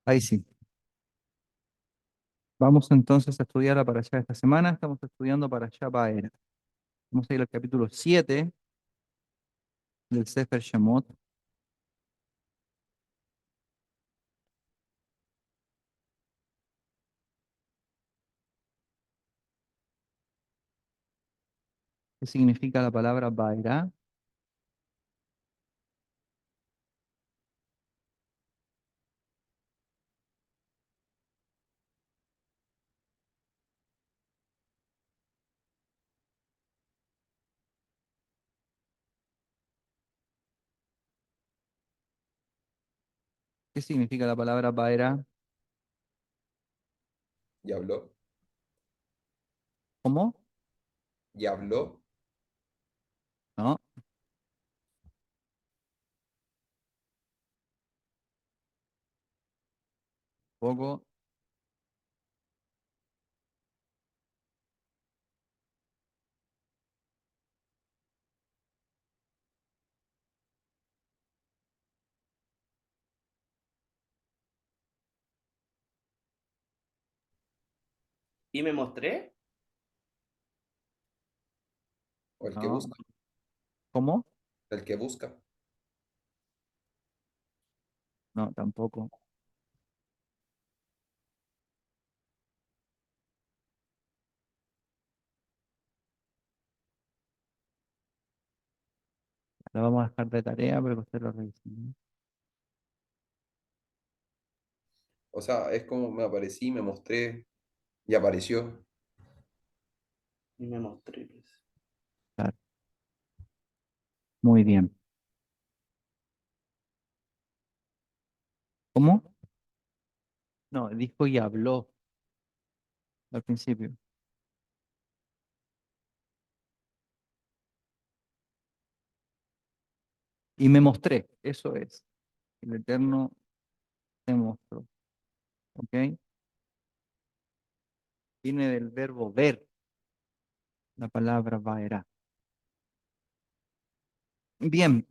Ahí sí. Vamos entonces a estudiar la parashá de esta semana. Estamos estudiando parashá Baera. Vamos a ir al capítulo 7 del Sefer Shemot. ¿Qué significa la palabra Baera? ¿Qué significa la palabra Baera? ¿Y habló? ¿Cómo? ¿Y habló? No, poco. Y me mostré. ¿O el que No, busca? ¿cómo? El que busca. No, tampoco. La vamos a dejar de tarea para que usted lo revise, ¿no? O sea, es como me aparecí, me mostré y apareció. Y me mostré, pues. Claro. Muy bien. ¿Cómo? No, dijo y habló al principio. Y me mostré. Eso es. El Eterno se mostró. ¿Ok? Viene del verbo ver, la palabra Baera. Bien,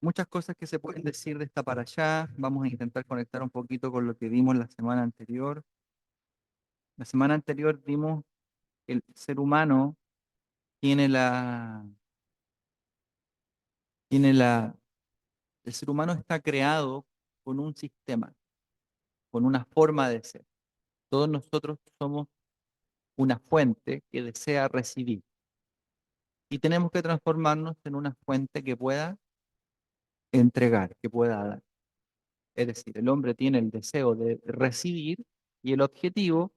muchas cosas que se pueden decir de esta para allá. Vamos a intentar conectar un poquito con lo que vimos la semana anterior. La semana anterior vimos que el ser humano tiene tiene la, el ser humano está creado con un sistema, con una forma de ser. Todos nosotros somos una fuente que desea recibir y tenemos que transformarnos en una fuente que pueda entregar, que pueda dar. Es decir, el hombre tiene el deseo de recibir y el objetivo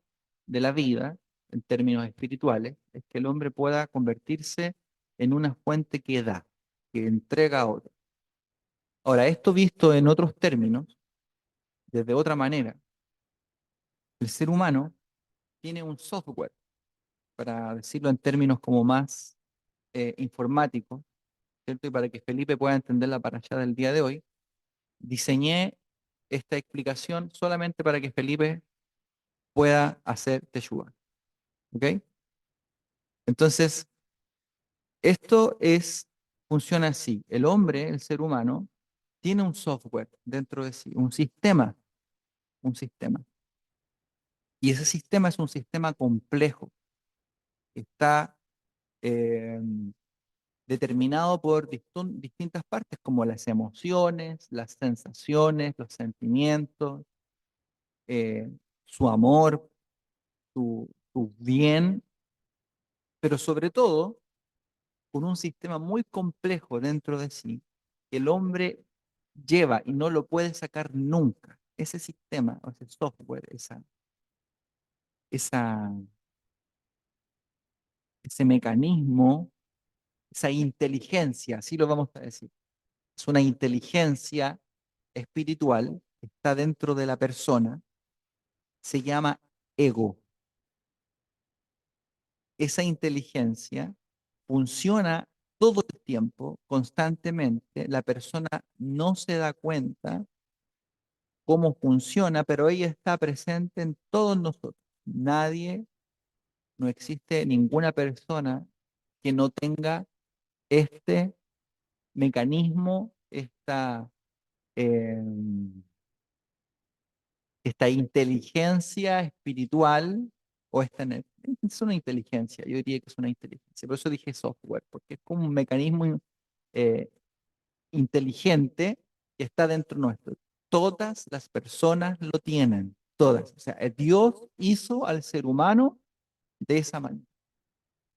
de la vida, en términos espirituales, es que el hombre pueda convertirse en una fuente que da, que entrega a otro. Ahora, esto visto en otros términos, desde otra manera, el ser humano tiene un software, para decirlo en términos como más informáticos, ¿cierto? Y para que Felipe pueda entender la parashá del día de hoy, diseñé esta explicación solamente para que Felipe pueda hacer teshuva. ¿Ok? Entonces, esto funciona así. El hombre, el ser humano, tiene un software dentro de sí, un sistema, un sistema. Y ese sistema es un sistema complejo. Está eh, determinado por distintas partes, como las emociones, las sensaciones, los sentimientos, eh, su amor, su bien, pero sobre todo con un sistema muy complejo dentro de sí, que el hombre lleva y no lo puede sacar nunca. Ese sistema, o ese software, esa, ese mecanismo, esa inteligencia, así lo vamos a decir. Es una inteligencia espiritual que está dentro de la persona, se llama ego. Esa inteligencia funciona todo el tiempo, constantemente. La persona no se da cuenta cómo funciona, pero ella está presente en todos nosotros. Nadie, no existe ninguna persona que no tenga este mecanismo, esta, eh, esta inteligencia espiritual o es una inteligencia, yo diría que es una inteligencia, por eso dije software, porque es como un mecanismo eh, inteligente que está dentro nuestro. Todas las personas lo tienen, todas. O sea, Dios hizo al ser humano de esa manera.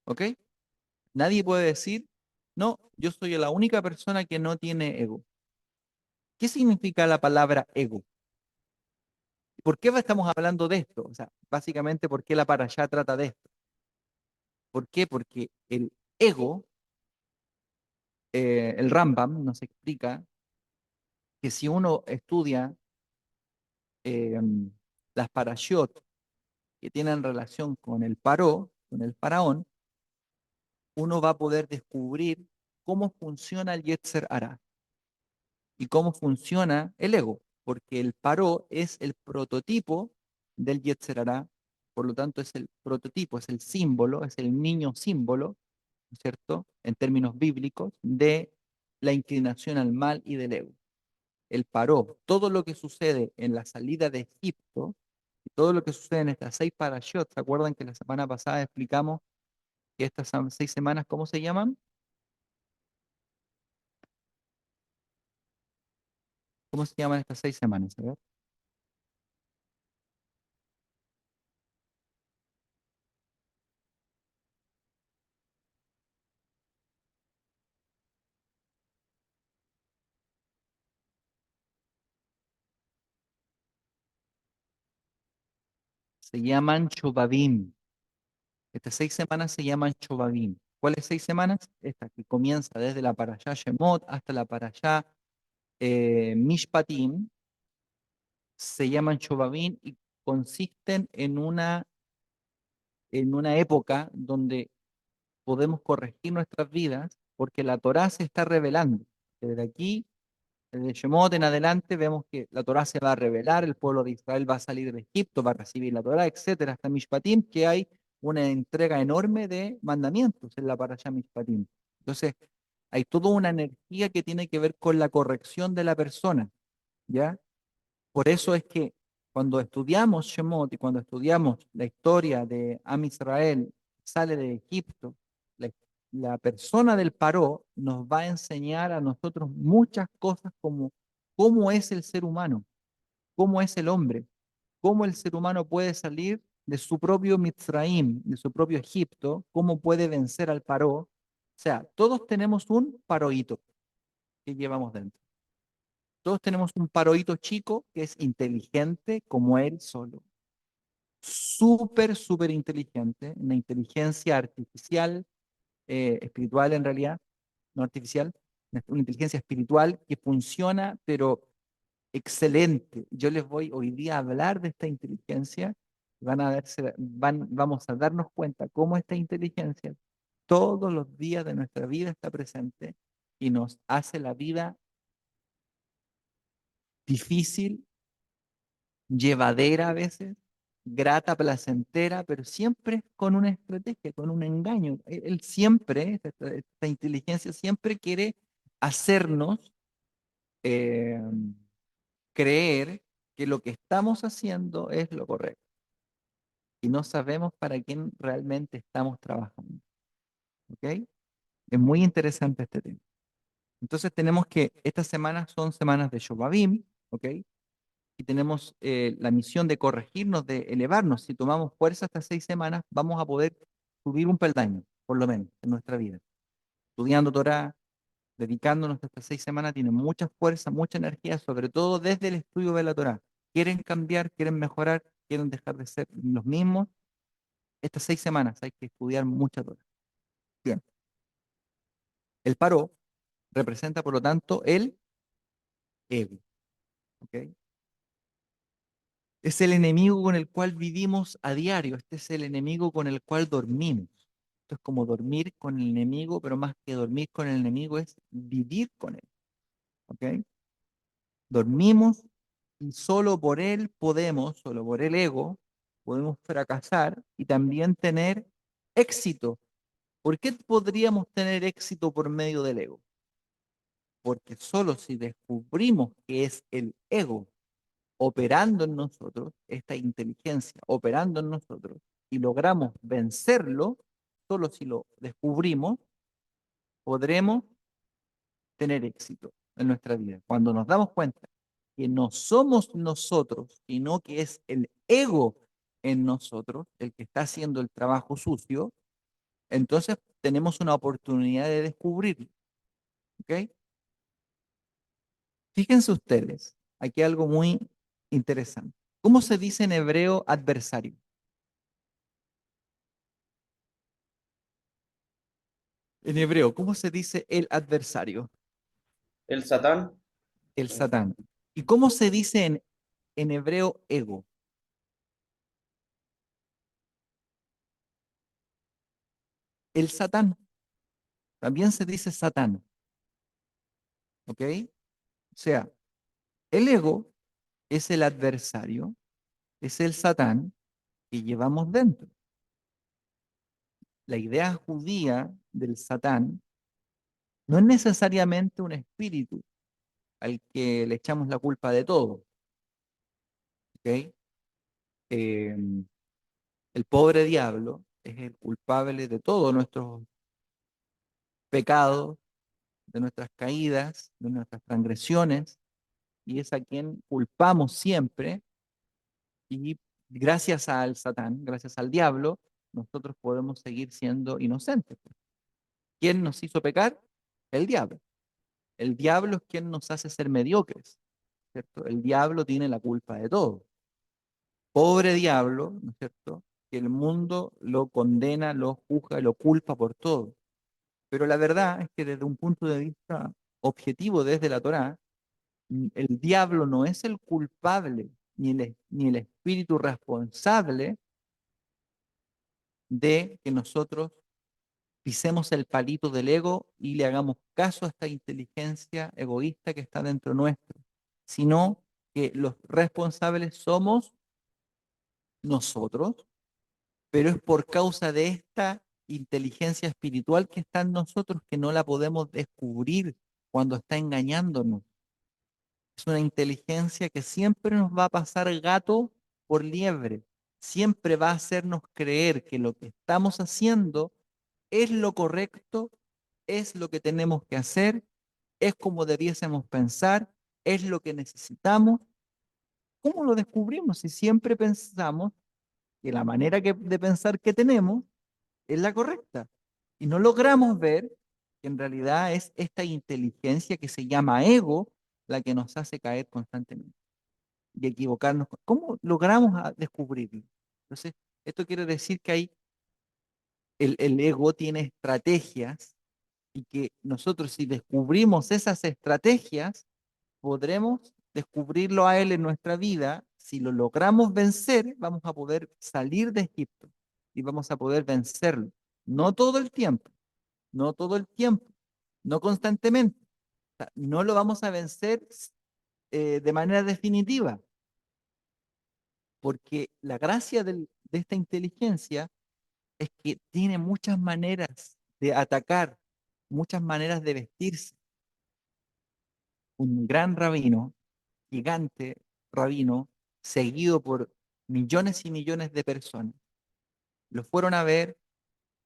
¿Ok? Nadie puede decir, no, yo soy la única persona que no tiene ego. ¿Qué significa la palabra ego? ¿Por qué estamos hablando de esto? O sea, básicamente, ¿por qué la parashá trata de esto? ¿Por qué? Porque el ego, el Rambam nos explica que si uno estudia eh, las parashot que tienen relación con el paró, con el faraón, uno va a poder descubrir cómo funciona el Yetzer Hará y cómo funciona el ego, porque el paró es el prototipo del Yetzer Hará, por lo tanto es el prototipo, es el símbolo, es el niño símbolo, ¿no es cierto?, en términos bíblicos, de la inclinación al mal y del ego. El paró, todo lo que sucede en la salida de Egipto, y todo lo que sucede en estas 6 parashot, ¿se acuerdan que la semana pasada explicamos que estas 6 semanas, ¿cómo se llaman? ¿Cómo se llaman estas 6 semanas? A ver. Se llaman Chobabim. Estas 6 semanas se llaman Chobabim. ¿Cuáles 6 semanas? Esta que comienza desde la parashá Shemot hasta la parashá Mishpatim, se llaman Chobabim y consisten en una época donde podemos corregir nuestras vidas porque la Torá se está revelando. Desde aquí, desde Shemot en adelante, vemos que la Torá se va a revelar, el pueblo de Israel va a salir de Egipto, va a recibir la Torá, etcétera, hasta Mishpatim, que hay una entrega enorme de mandamientos en la parashá Mishpatim. Entonces, hay toda una energía que tiene que ver con la corrección de la persona, ¿ya? Por eso es que cuando estudiamos Shemot y cuando estudiamos la historia de Am Israel, sale de Egipto, la, la persona del Paró nos va a enseñar a nosotros muchas cosas como cómo es el ser humano, cómo es el hombre, cómo el ser humano puede salir de su propio Mitzraim, de su propio Egipto, cómo puede vencer al Paró. O sea, todos tenemos un paroíto que llevamos dentro. Todos tenemos un paroíto chico que es inteligente como él solo. Súper, súper inteligente, una inteligencia artificial, espiritual en realidad, no artificial, una inteligencia espiritual que funciona, pero excelente. Yo les voy hoy día a hablar de esta inteligencia. Vamos a darnos cuenta cómo esta inteligencia todos los días de nuestra vida está presente y nos hace la vida difícil, llevadera a veces, grata, placentera, pero siempre con una estrategia, con un engaño. Él siempre, esta inteligencia siempre quiere hacernos eh, creer que lo que estamos haciendo es lo correcto y no sabemos para quién realmente estamos trabajando. ¿Ok? Es muy interesante este tema. Entonces tenemos que estas semanas son semanas de Shobabim, ¿ok? Y tenemos la misión de corregirnos, de elevarnos. Si tomamos fuerza estas 6 semanas, vamos a poder subir un peldaño, por lo menos, en nuestra vida. Estudiando Torah, dedicándonos a estas 6 semanas, tienen mucha fuerza, mucha energía, sobre todo desde el estudio de la Torah. Quieren cambiar, quieren mejorar, quieren dejar de ser los mismos. Estas 6 semanas hay que estudiar mucha Torah. Bien. El paro representa, por lo tanto, el ego. ¿Ok? Es el enemigo con el cual vivimos a diario. Este es el enemigo con el cual dormimos. Esto es como dormir con el enemigo, pero más que dormir con el enemigo es vivir con él. ¿Ok? Dormimos y solo por él podemos, solo por el ego, podemos fracasar y también tener éxito. ¿Por qué podríamos tener éxito por medio del ego? Porque solo si descubrimos que es el ego operando en nosotros, esta inteligencia operando en nosotros, y logramos vencerlo, solo si lo descubrimos, podremos tener éxito en nuestra vida. Cuando nos damos cuenta que no somos nosotros, sino que es el ego en nosotros el que está haciendo el trabajo sucio, entonces tenemos una oportunidad de descubrirlo. ¿Ok? Fíjense ustedes, aquí algo muy interesante. ¿Cómo se dice en hebreo adversario? En hebreo, ¿cómo se dice el adversario? El Satán. El Satán. ¿Y cómo se dice en hebreo ego? El Satán. También se dice Satán. ¿Ok? O sea, el ego es el adversario, es el Satán que llevamos dentro. La idea judía del Satán no es necesariamente un espíritu al que le echamos la culpa de todo. ¿Ok? Eh, el pobre diablo es el culpable de todos nuestros pecados, de nuestras caídas, de nuestras transgresiones, y es a quien culpamos siempre, y gracias al Satán, gracias al diablo, nosotros podemos seguir siendo inocentes. ¿Quién nos hizo pecar? El diablo. El diablo es quien nos hace ser mediocres, ¿cierto? El diablo tiene la culpa de todo. Pobre diablo, ¿no es cierto? Que el mundo lo condena, lo juzga, lo culpa por todo. Pero la verdad es que desde un punto de vista objetivo desde la Torá, el diablo no es el culpable ni el espíritu responsable de que nosotros pisemos el palito del ego y le hagamos caso a esta inteligencia egoísta que está dentro nuestro, sino que los responsables somos nosotros, pero es por causa de esta inteligencia espiritual que está en nosotros que no la podemos descubrir cuando está engañándonos. Es una inteligencia que siempre nos va a pasar gato por liebre, siempre va a hacernos creer que lo que estamos haciendo es lo correcto, es lo que tenemos que hacer, es como debiésemos pensar, es lo que necesitamos. ¿Cómo lo descubrimos si siempre pensamos que la manera de pensar que tenemos es la correcta? Y no logramos ver que en realidad es esta inteligencia que se llama ego la que nos hace caer constantemente y equivocarnos. ¿Cómo logramos descubrirlo? Entonces, esto quiere decir que el ego tiene estrategias y que nosotros si descubrimos esas estrategias, podremos descubrirlo a él en nuestra vida. Si lo logramos vencer, vamos a poder salir de Egipto y vamos a poder vencerlo. No todo el tiempo, no todo el tiempo, no constantemente. O sea, no lo vamos a vencer de manera definitiva, porque la gracia de esta inteligencia es que tiene muchas maneras de atacar, muchas maneras de vestirse. Un gran rabino, gigante rabino, seguido por millones y millones de personas, lo fueron a ver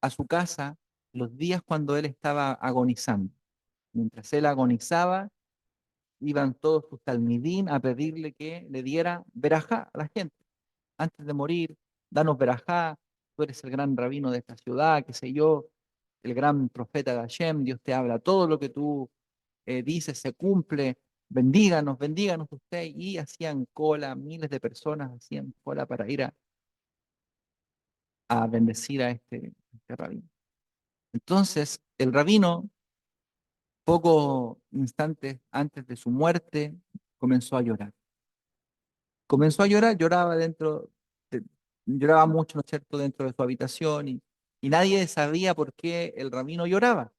a su casa los días cuando él estaba agonizando. Mientras él agonizaba, iban todos sus talmidín a pedirle que le diera verajá a la gente. Antes de morir, danos verajá, tú eres el gran rabino de esta ciudad, qué sé yo, el gran profeta de Hashem, Dios te habla, todo lo que tú dices se cumple, bendíganos, bendíganos usted, y hacían cola, miles de personas hacían cola para ir a bendecir a este rabino. Entonces, el rabino, pocos instantes antes de su muerte, comenzó a llorar. Comenzó a llorar, lloraba mucho, ¿no es cierto?, dentro de su habitación y nadie sabía por qué el rabino lloraba.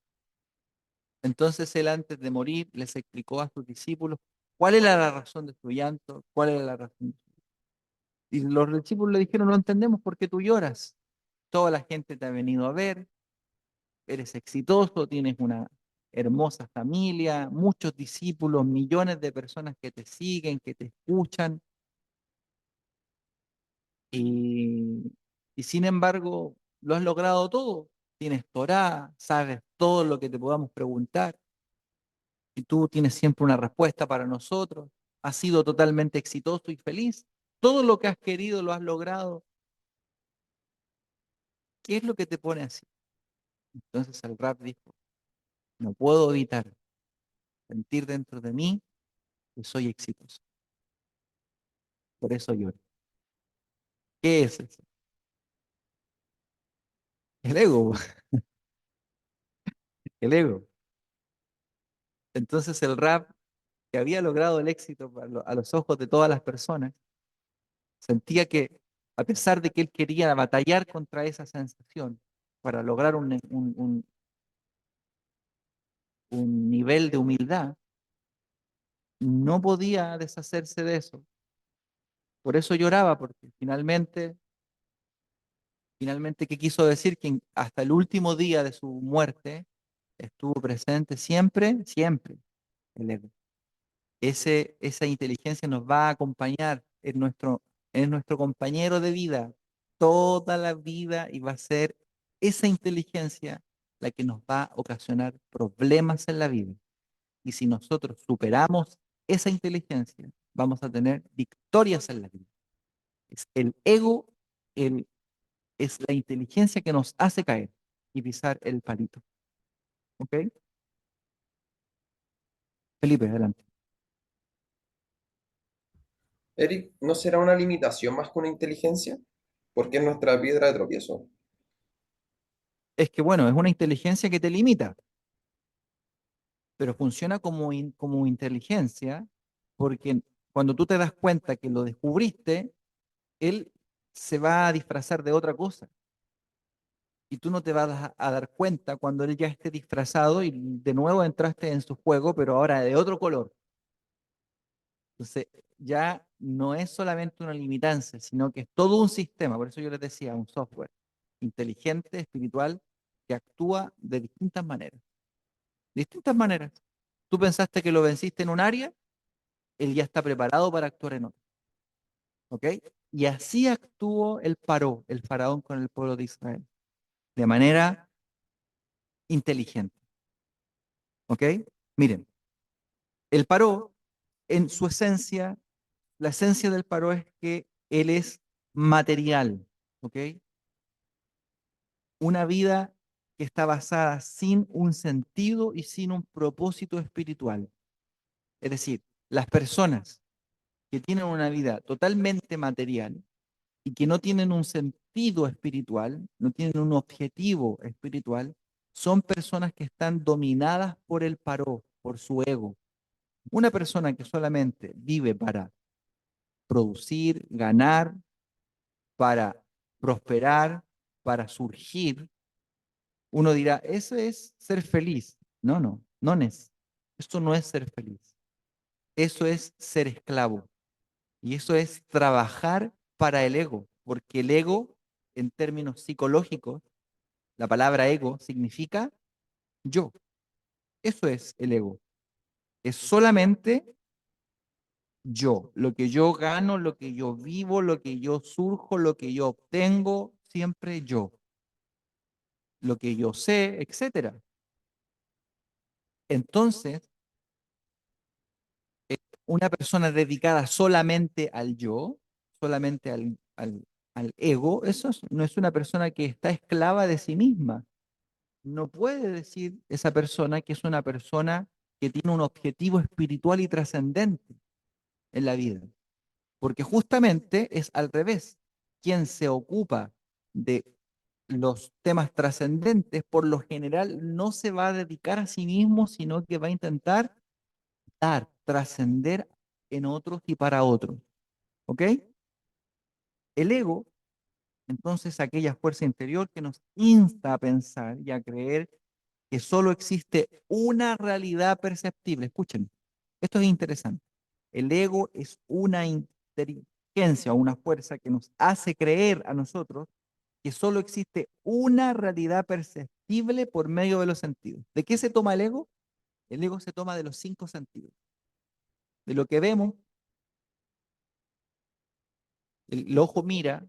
Entonces él antes de morir les explicó a sus discípulos cuál era la razón de su llanto, cuál era la razón. Y los discípulos le dijeron, no entendemos por qué tú lloras. Toda la gente te ha venido a ver, eres exitoso, tienes una hermosa familia, muchos discípulos, millones de personas que te siguen, que te escuchan. Y, y sin embargo, lo has logrado todo. Tienes Torá, sabes todo lo que te podamos preguntar y tú tienes siempre una respuesta para nosotros. Has sido totalmente exitoso y feliz. Todo lo que has querido lo has logrado. ¿Qué es lo que te pone así? Entonces el Rab dijo, no puedo evitar sentir dentro de mí que soy exitoso. Por eso lloro. ¿Qué es eso? El ego, el ego. Entonces el Rab, que había logrado el éxito a los ojos de todas las personas, sentía que a pesar de que él quería batallar contra esa sensación para lograr un nivel de humildad, no podía deshacerse de eso. Por eso lloraba, porque finalmente, ¿qué quiso decir? Que hasta el último día de su muerte estuvo presente siempre, siempre el ego. Esa inteligencia nos va a acompañar en nuestro compañero de vida toda la vida y va a ser esa inteligencia la que nos va a ocasionar problemas en la vida. Y si nosotros superamos esa inteligencia, vamos a tener victorias en la vida. Es el ego, el, es la inteligencia que nos hace caer y pisar el palito. ¿Ok? Felipe, adelante. Eric, ¿no será una limitación más que una inteligencia? Porque es nuestra piedra de tropiezo. Es que bueno, es una inteligencia que te limita, pero funciona como inteligencia porque cuando tú te das cuenta que lo descubriste, él se va a disfrazar de otra cosa y tú no te vas a dar cuenta cuando él ya esté disfrazado y de nuevo entraste en su juego, pero ahora de otro color. Entonces, ya no es solamente una limitancia, sino que es todo un sistema. Por eso yo les decía, un software inteligente, espiritual, que actúa de distintas maneras. Distintas maneras. Tú pensaste que lo venciste en un área, él ya está preparado para actuar en otra. ¿Ok? Y así actuó el faraón con el pueblo de Israel, de manera inteligente. ¿Ok? Miren, el paró, en su esencia, la esencia del paró es que él es material. ¿Ok? Una vida que está basada sin un sentido y sin un propósito espiritual. Es decir, las personas que tienen una vida totalmente material y que no tienen un sentido espiritual, no tienen un objetivo espiritual, son personas que están dominadas por el paró, por su ego. Una persona que solamente vive para producir, ganar, para prosperar, para surgir, uno dirá, eso es ser feliz. No, no, no es. Esto no es ser feliz. Eso es ser esclavo. Y eso es trabajar para el ego, porque el ego, en términos psicológicos, la palabra ego significa yo. Eso es el ego. Es solamente yo, lo que yo gano, lo que yo vivo, lo que yo surjo, lo que yo obtengo, siempre yo, lo que yo sé, etcétera. Entonces, una persona dedicada solamente al yo, solamente al ego, no es una persona que está esclava de sí misma. No puede decir esa persona que es una persona que tiene un objetivo espiritual y trascendente en la vida, porque justamente es al revés. Quien se ocupa de los temas trascendentes, por lo general, no se va a dedicar a sí mismo, sino que va a intentar dar, trascender en otros y para otros. ¿Ok? El ego, entonces, aquella fuerza interior que nos insta a pensar y a creer que solo existe una realidad perceptible. Escuchen, esto es interesante. El ego es una inteligencia o una fuerza que nos hace creer a nosotros que solo existe una realidad perceptible por medio de los sentidos. ¿De qué se toma el ego? El ego se toma de los cinco sentidos. De lo que vemos, el ojo mira,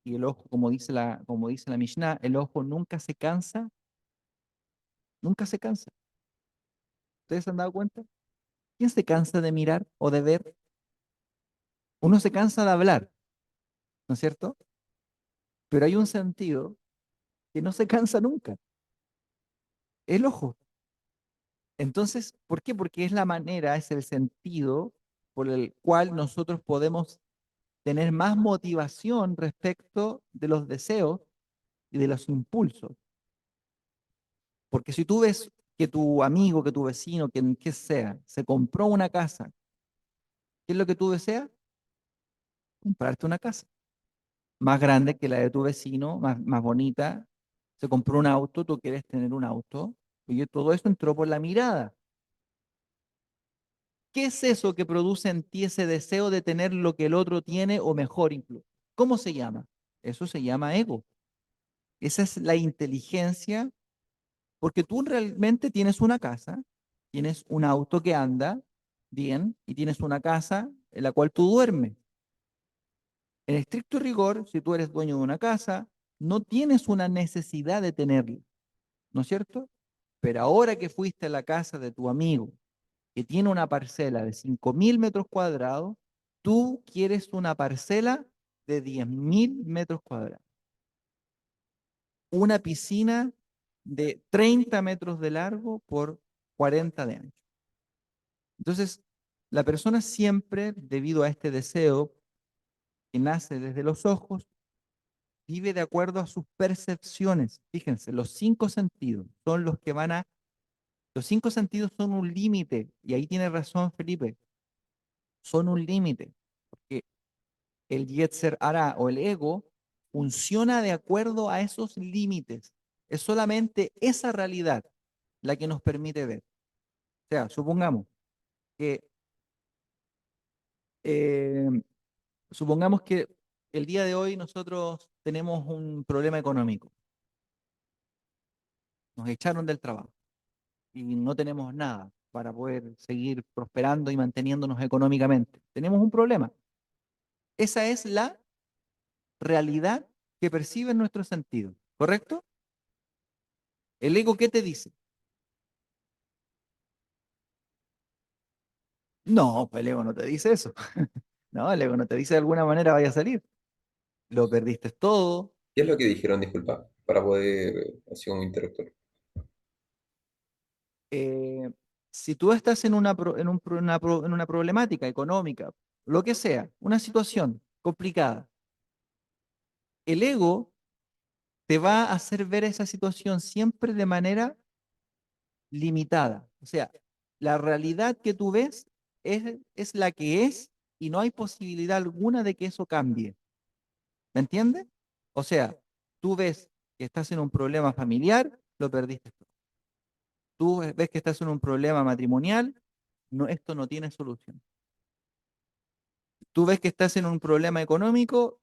y el ojo, como dice la Mishnah, el ojo nunca se cansa. ¿Ustedes se han dado cuenta? ¿Quién se cansa de mirar o de ver? Uno se cansa de hablar, ¿no es cierto? Pero hay un sentido que no se cansa nunca, el ojo. Entonces, ¿por qué? Porque es la manera, es el sentido por el cual nosotros podemos tener más motivación respecto de los deseos y de los impulsos. Porque si tú ves que tu amigo, que tu vecino, que sea, se compró una casa, ¿qué es lo que tú deseas? Comprarte una casa más grande que la de tu vecino, más bonita. Se compró un auto, tú quieres tener un auto. Y todo eso entró por la mirada. ¿Qué es eso que produce en ti ese deseo de tener lo que el otro tiene o mejor incluso? ¿Cómo se llama? Eso se llama ego. Esa es la inteligencia, porque tú realmente tienes una casa, tienes un auto que anda bien y tienes una casa en la cual tú duermes. En estricto rigor, si tú eres dueño de una casa, no tienes una necesidad de tenerla, ¿no es cierto? Pero ahora que fuiste a la casa de tu amigo, que tiene una parcela de 5.000 metros cuadrados, tú quieres una parcela de 10.000 metros cuadrados. Una piscina de 30 metros de largo por 40 de ancho. Entonces, la persona siempre, debido a este deseo que nace desde los ojos, vive de acuerdo a sus percepciones. Fíjense, los cinco sentidos son los que van a... Los cinco sentidos son un límite, y ahí tiene razón Felipe, son un límite, porque el Yetzer Hara o el ego funciona de acuerdo a esos límites. Es solamente esa realidad la que nos permite ver. O sea, que, eh, supongamos que el día de hoy nosotros tenemos un problema económico. Nos echaron del trabajo y no tenemos nada para poder seguir prosperando y manteniéndonos económicamente. Tenemos un problema. Esa es la realidad que percibe nuestro sentido, ¿correcto? ¿El ego qué te dice? No, pues el ego no te dice eso. No, el ego no te dice de alguna manera vaya a salir. Lo perdiste todo. ¿Qué es lo que dijeron, disculpa, para poder hacer un interruptor? Eh, si tú estás en en una problemática económica, lo que sea, una situación complicada, el ego te va a hacer ver esa situación siempre de manera limitada. O sea, la realidad que tú ves es la que es y no hay posibilidad alguna de que eso cambie. ¿Me entiendes? O sea, tú ves que estás en un problema familiar, lo perdiste todo. Tú ves que estás en un problema matrimonial, no, esto no tiene solución. Tú ves que estás en un problema económico,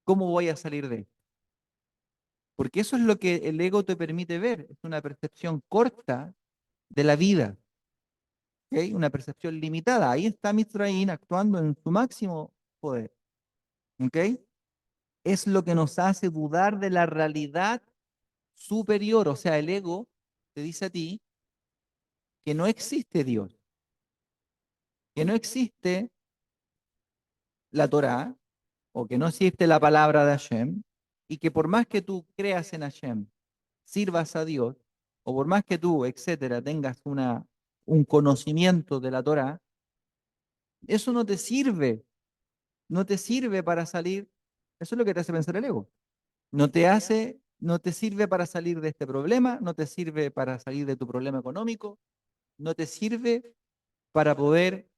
¿cómo voy a salir de esto? Porque eso es lo que el ego te permite ver, es una percepción corta de la vida, ¿ok? Una percepción limitada. Ahí está Mizraín actuando en su máximo poder, ¿ok? Es lo que nos hace dudar de la realidad superior, o sea, el ego te dice a ti que no existe Dios, que no existe la Torá, o que no existe la palabra de Hashem, y que por más que tú creas en Hashem, sirvas a Dios, o por más que tú, etcétera, tengas un conocimiento de la Torá, eso no te sirve, no te sirve para salir, eso es lo que te hace pensar el ego, no te sirve para salir de este problema, no te sirve para salir de tu problema económico, no te sirve para poder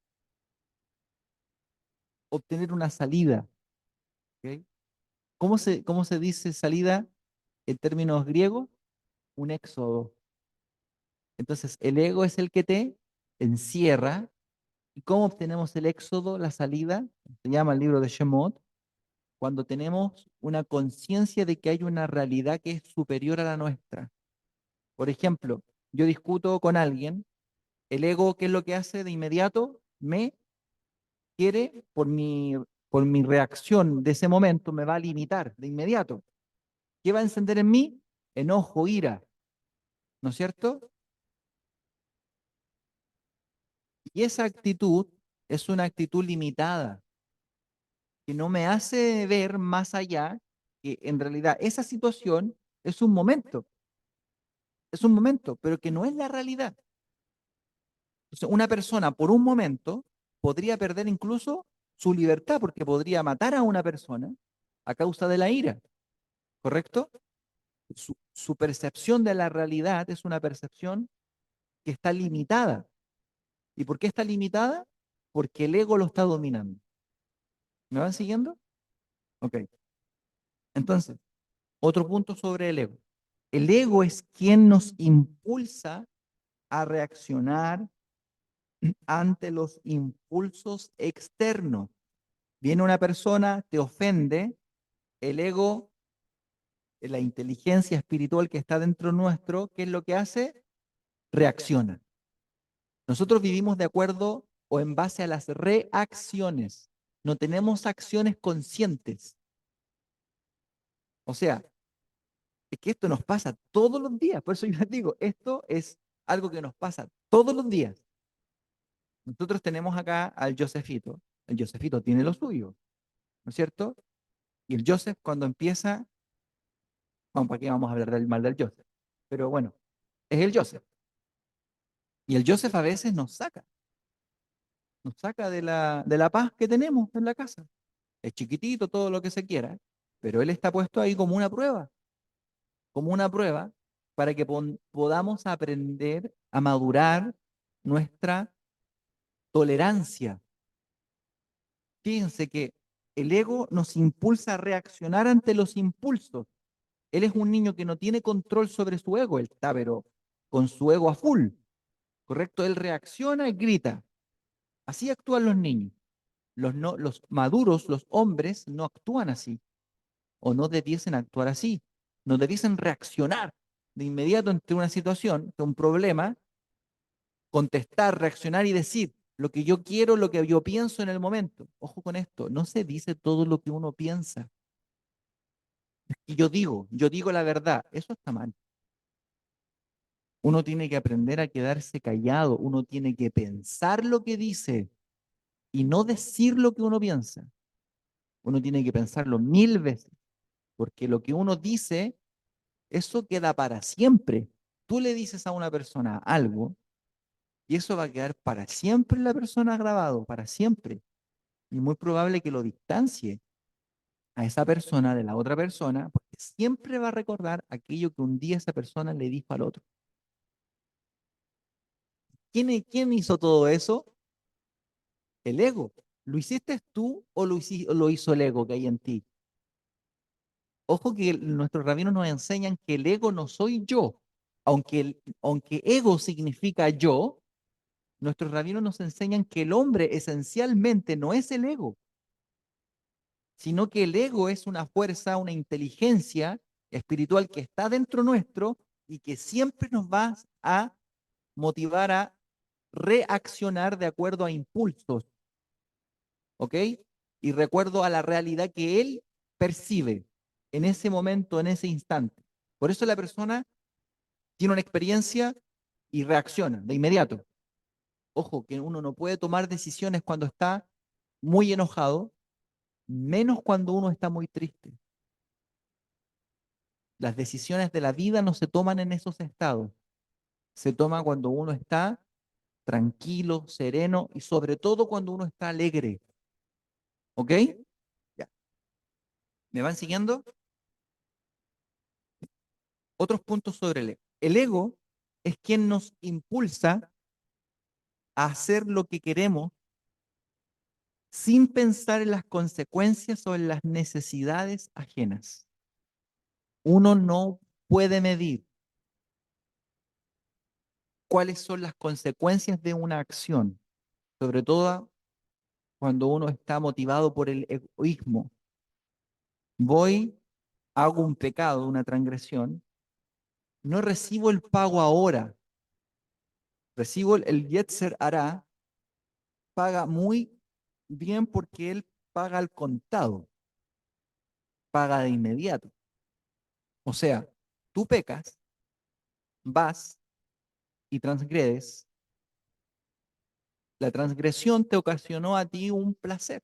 obtener una salida. ¿Ok? Cómo se dice salida en términos griegos? Un éxodo. Entonces, el ego es el que te encierra. ¿Y cómo obtenemos el éxodo, la salida? Se llama el libro de Shemot, cuando tenemos una conciencia de que hay una realidad que es superior a la nuestra. Por ejemplo, yo discuto con alguien, el ego, ¿qué es lo que hace de inmediato? Me quiere, por mi por mi reacción de ese momento, me va a limitar de inmediato. ¿Qué va a encender en mí? Enojo, ira, ¿no es cierto? Y esa actitud es una actitud limitada, que no me hace ver más allá que en realidad esa situación es un momento, pero que no es la realidad. Entonces, una persona por un momento podría perder incluso su libertad porque podría matar a una persona a causa de la ira, ¿correcto? Su percepción de la realidad es una percepción que está limitada. ¿Y por qué está limitada? Porque el ego lo está dominando. ¿Me van siguiendo? Ok. Entonces, otro punto sobre el ego. El ego es quien nos impulsa a reaccionar ante los impulsos externos. Viene una persona, te ofende, el ego, la inteligencia espiritual que está dentro nuestro, ¿qué es lo que hace? Reacciona. Nosotros vivimos de acuerdo o en base a las reacciones. No tenemos acciones conscientes. O sea, es que esto nos pasa todos los días. Por eso yo les digo, esto es algo que nos pasa todos los días. Nosotros tenemos acá al Josefito. El Josefito tiene lo suyo, ¿no es cierto? Y el Joseph cuando empieza, vamos, ¿para qué vamos a hablar del mal del Joseph? Pero bueno, es el Joseph. Y el Joseph a veces nos saca de la paz que tenemos en la casa. Es chiquitito, todo lo que se quiera, pero él está puesto ahí como una prueba para que podamos aprender a madurar nuestra tolerancia. Fíjense que el ego nos impulsa a reaccionar ante los impulsos. Él es un niño que no tiene control sobre su ego, él está, pero con su ego a full, ¿correcto? Él reacciona y grita. Así actúan los niños. Los maduros, los hombres, no actúan así, o no debiesen actuar así. No debiesen reaccionar de inmediato ante una situación, ante un problema, contestar, reaccionar y decir lo que yo quiero, lo que yo pienso en el momento. Ojo con esto, no se dice todo lo que uno piensa. Y yo digo la verdad, eso está mal. Uno tiene que aprender a quedarse callado, uno tiene que pensar lo que dice y no decir lo que uno piensa. Uno tiene que pensarlo 1000 veces, porque lo que uno dice, eso queda para siempre. Tú le dices a una persona algo y eso va a quedar para siempre en la persona grabado, para siempre. Y muy probable que lo distancie a esa persona de la otra persona, porque siempre va a recordar aquello que un día esa persona le dijo al otro. ¿Quién hizo todo eso? El ego. ¿Lo hiciste tú o lo hizo el ego que hay en ti? Ojo que nuestros rabinos nos enseñan que el ego no soy yo. Aunque ego significa yo, nuestros rabinos nos enseñan que el hombre esencialmente no es el ego, sino que el ego es una fuerza, una inteligencia espiritual que está dentro nuestro y que siempre nos va a motivar a reaccionar de acuerdo a impulsos, ¿ok? Y recuerdo a la realidad que él percibe en ese momento, en ese instante. Por eso la persona tiene una experiencia y reacciona de inmediato. Ojo, que uno no puede tomar decisiones cuando está muy enojado, menos cuando uno está muy triste. Las decisiones de la vida no se toman en esos estados. Se toma cuando uno está tranquilo, sereno y sobre todo cuando uno está alegre. ¿Ok? Ya. ¿Me van siguiendo? Otros puntos sobre el ego. El ego es quien nos impulsa a hacer lo que queremos sin pensar en las consecuencias o en las necesidades ajenas. Uno no puede medir cuáles son las consecuencias de una acción, sobre todo cuando uno está motivado por el egoísmo. Voy, hago un pecado, una transgresión, no recibo el pago ahora, recibo el Yetzer Hará, paga muy bien porque él paga al contado, paga de inmediato. O sea, tú pecas, vas y transgredes, la transgresión te ocasionó a ti un placer.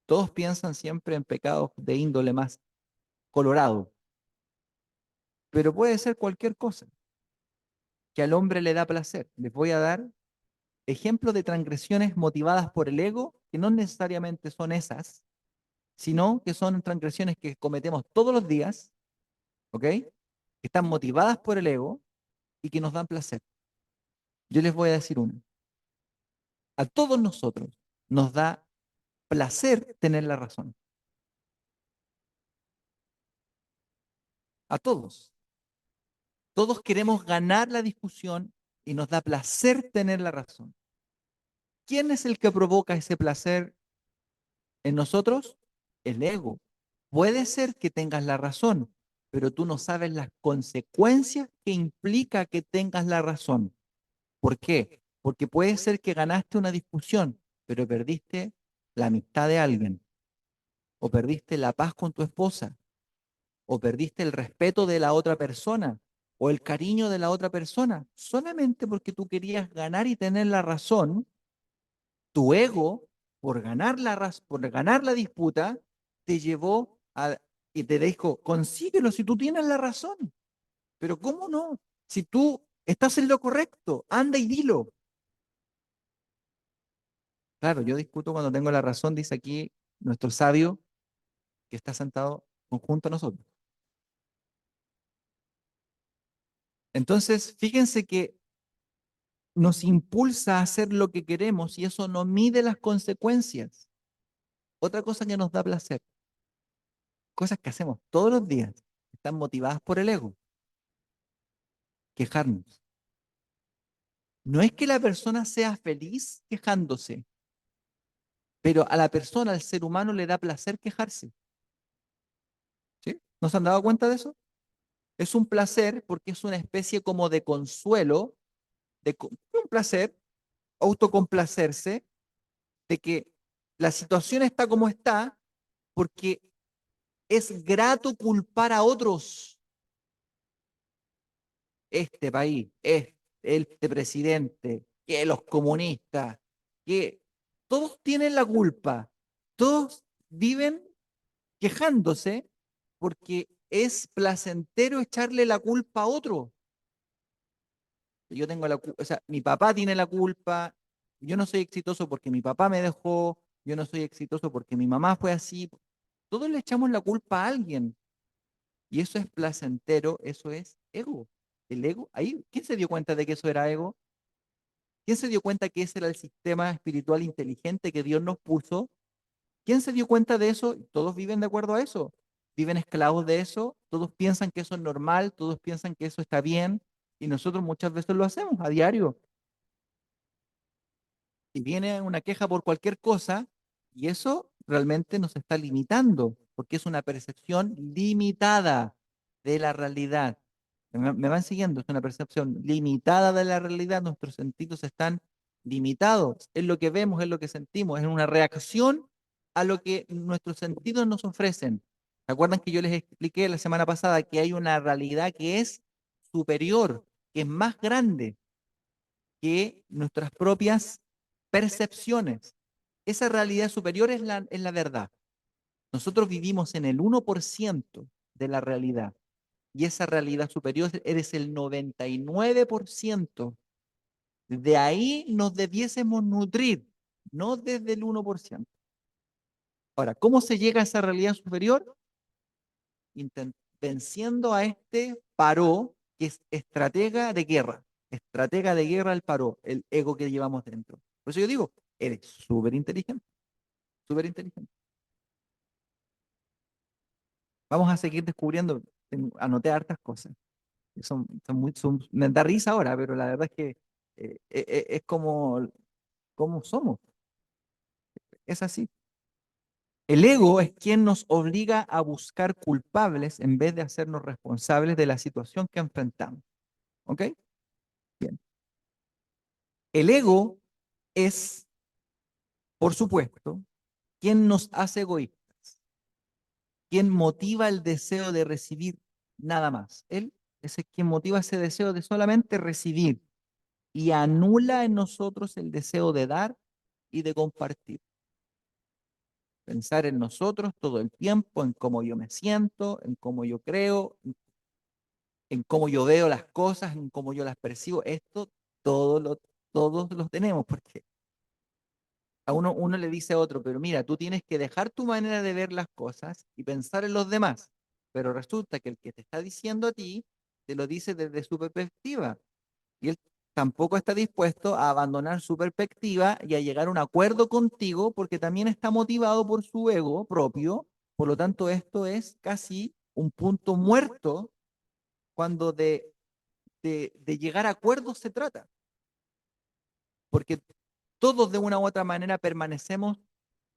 Todos piensan siempre en pecados de índole más colorado, pero puede ser cualquier cosa que al hombre le da placer. Les voy a dar ejemplos de transgresiones motivadas por el ego, que no necesariamente son esas, sino que son transgresiones que cometemos todos los días, ¿ok? Que están motivadas por el ego y que nos dan placer. Yo les voy a decir una. A todos nosotros nos da placer tener la razón. A todos. Todos queremos ganar la discusión y nos da placer tener la razón. ¿Quién es el que provoca ese placer en nosotros? El ego. Puede ser que tengas la razón, pero tú no sabes las consecuencias que implica que tengas la razón. ¿Por qué? Porque puede ser que ganaste una discusión, pero perdiste la amistad de alguien, o perdiste la paz con tu esposa, o perdiste el respeto de la otra persona, o el cariño de la otra persona, solamente porque tú querías ganar y tener la razón. Tu ego, por ganar la disputa, te llevó a, y te dijo, consíguelo si tú tienes la razón. Pero ¿cómo no? Si tú estás en lo correcto, anda y dilo. Claro, yo discuto cuando tengo la razón, dice aquí nuestro sabio que está sentado junto a nosotros. Entonces, fíjense que nos impulsa a hacer lo que queremos y eso no mide las consecuencias. Otra cosa que nos da placer, cosas que hacemos todos los días, están motivadas por el ego, quejarnos. No es que la persona sea feliz quejándose, pero a la persona, al ser humano, le da placer quejarse. ¿Sí? ¿No se han dado cuenta de eso? Es un placer porque es una especie como de consuelo, un placer, autocomplacerse, de que la situación está como está porque es grato culpar a otros. Este país, este presidente, que los comunistas, que todos tienen la culpa, todos viven quejándose porque es placentero echarle la culpa a otro. Yo tengo la culpa, o sea, mi papá tiene la culpa, yo no soy exitoso porque mi papá me dejó, yo no soy exitoso porque mi mamá fue así. Todos le echamos la culpa a alguien y eso es placentero, eso es ego. El ego, ahí, ¿quién se dio cuenta de que eso era ego? ¿Quién se dio cuenta que ese era el sistema espiritual inteligente que Dios nos puso? ¿Quién se dio cuenta de eso? Todos viven de acuerdo a eso. Viven esclavos de eso. Todos piensan que eso es normal. Todos piensan que eso está bien. Y nosotros muchas veces lo hacemos a diario. Y viene una queja por cualquier cosa y eso realmente nos está limitando porque es una percepción limitada de la realidad. Me van siguiendo, es una percepción limitada de la realidad. Nuestros sentidos están limitados. Es lo que vemos, es lo que sentimos, es una reacción a lo que nuestros sentidos nos ofrecen. ¿Se acuerdan que yo les expliqué la semana pasada que hay una realidad que es superior, que es más grande que nuestras propias percepciones? Esa realidad superior es la verdad. Nosotros vivimos en el 1% de la realidad y esa realidad superior eres el 99%. De ahí nos debiésemos nutrir, no desde el 1%. Ahora, ¿cómo se llega a esa realidad superior? Venciendo a este paró, que es estratega de guerra el paró, el ego que llevamos dentro. Por eso yo digo, eres súper inteligente, súper inteligente. Vamos a seguir descubriendo, anoté hartas cosas. Me da risa ahora, pero la verdad es que es como somos, es así. El ego es quien nos obliga a buscar culpables en vez de hacernos responsables de la situación que enfrentamos. ¿Ok? Bien. El ego es, por supuesto, ¿Quién nos hace egoístas? ¿Quién motiva el deseo de recibir nada más? Él es el quien motiva ese deseo de solamente recibir y anula en nosotros el deseo de dar y de compartir. Pensar en nosotros todo el tiempo, en cómo yo me siento, en cómo yo creo, en cómo yo veo las cosas, en cómo yo las percibo. Esto todos lo tenemos, porque a uno le dice a otro, pero mira, tú tienes que dejar tu manera de ver las cosas y pensar en los demás. Pero resulta que el que te está diciendo a ti, te lo dice desde su perspectiva. Y él tampoco está dispuesto a abandonar su perspectiva y a llegar a un acuerdo contigo porque también está motivado por su ego propio. Por lo tanto, esto es casi un punto muerto cuando de llegar a acuerdos se trata. Porque todos de una u otra manera permanecemos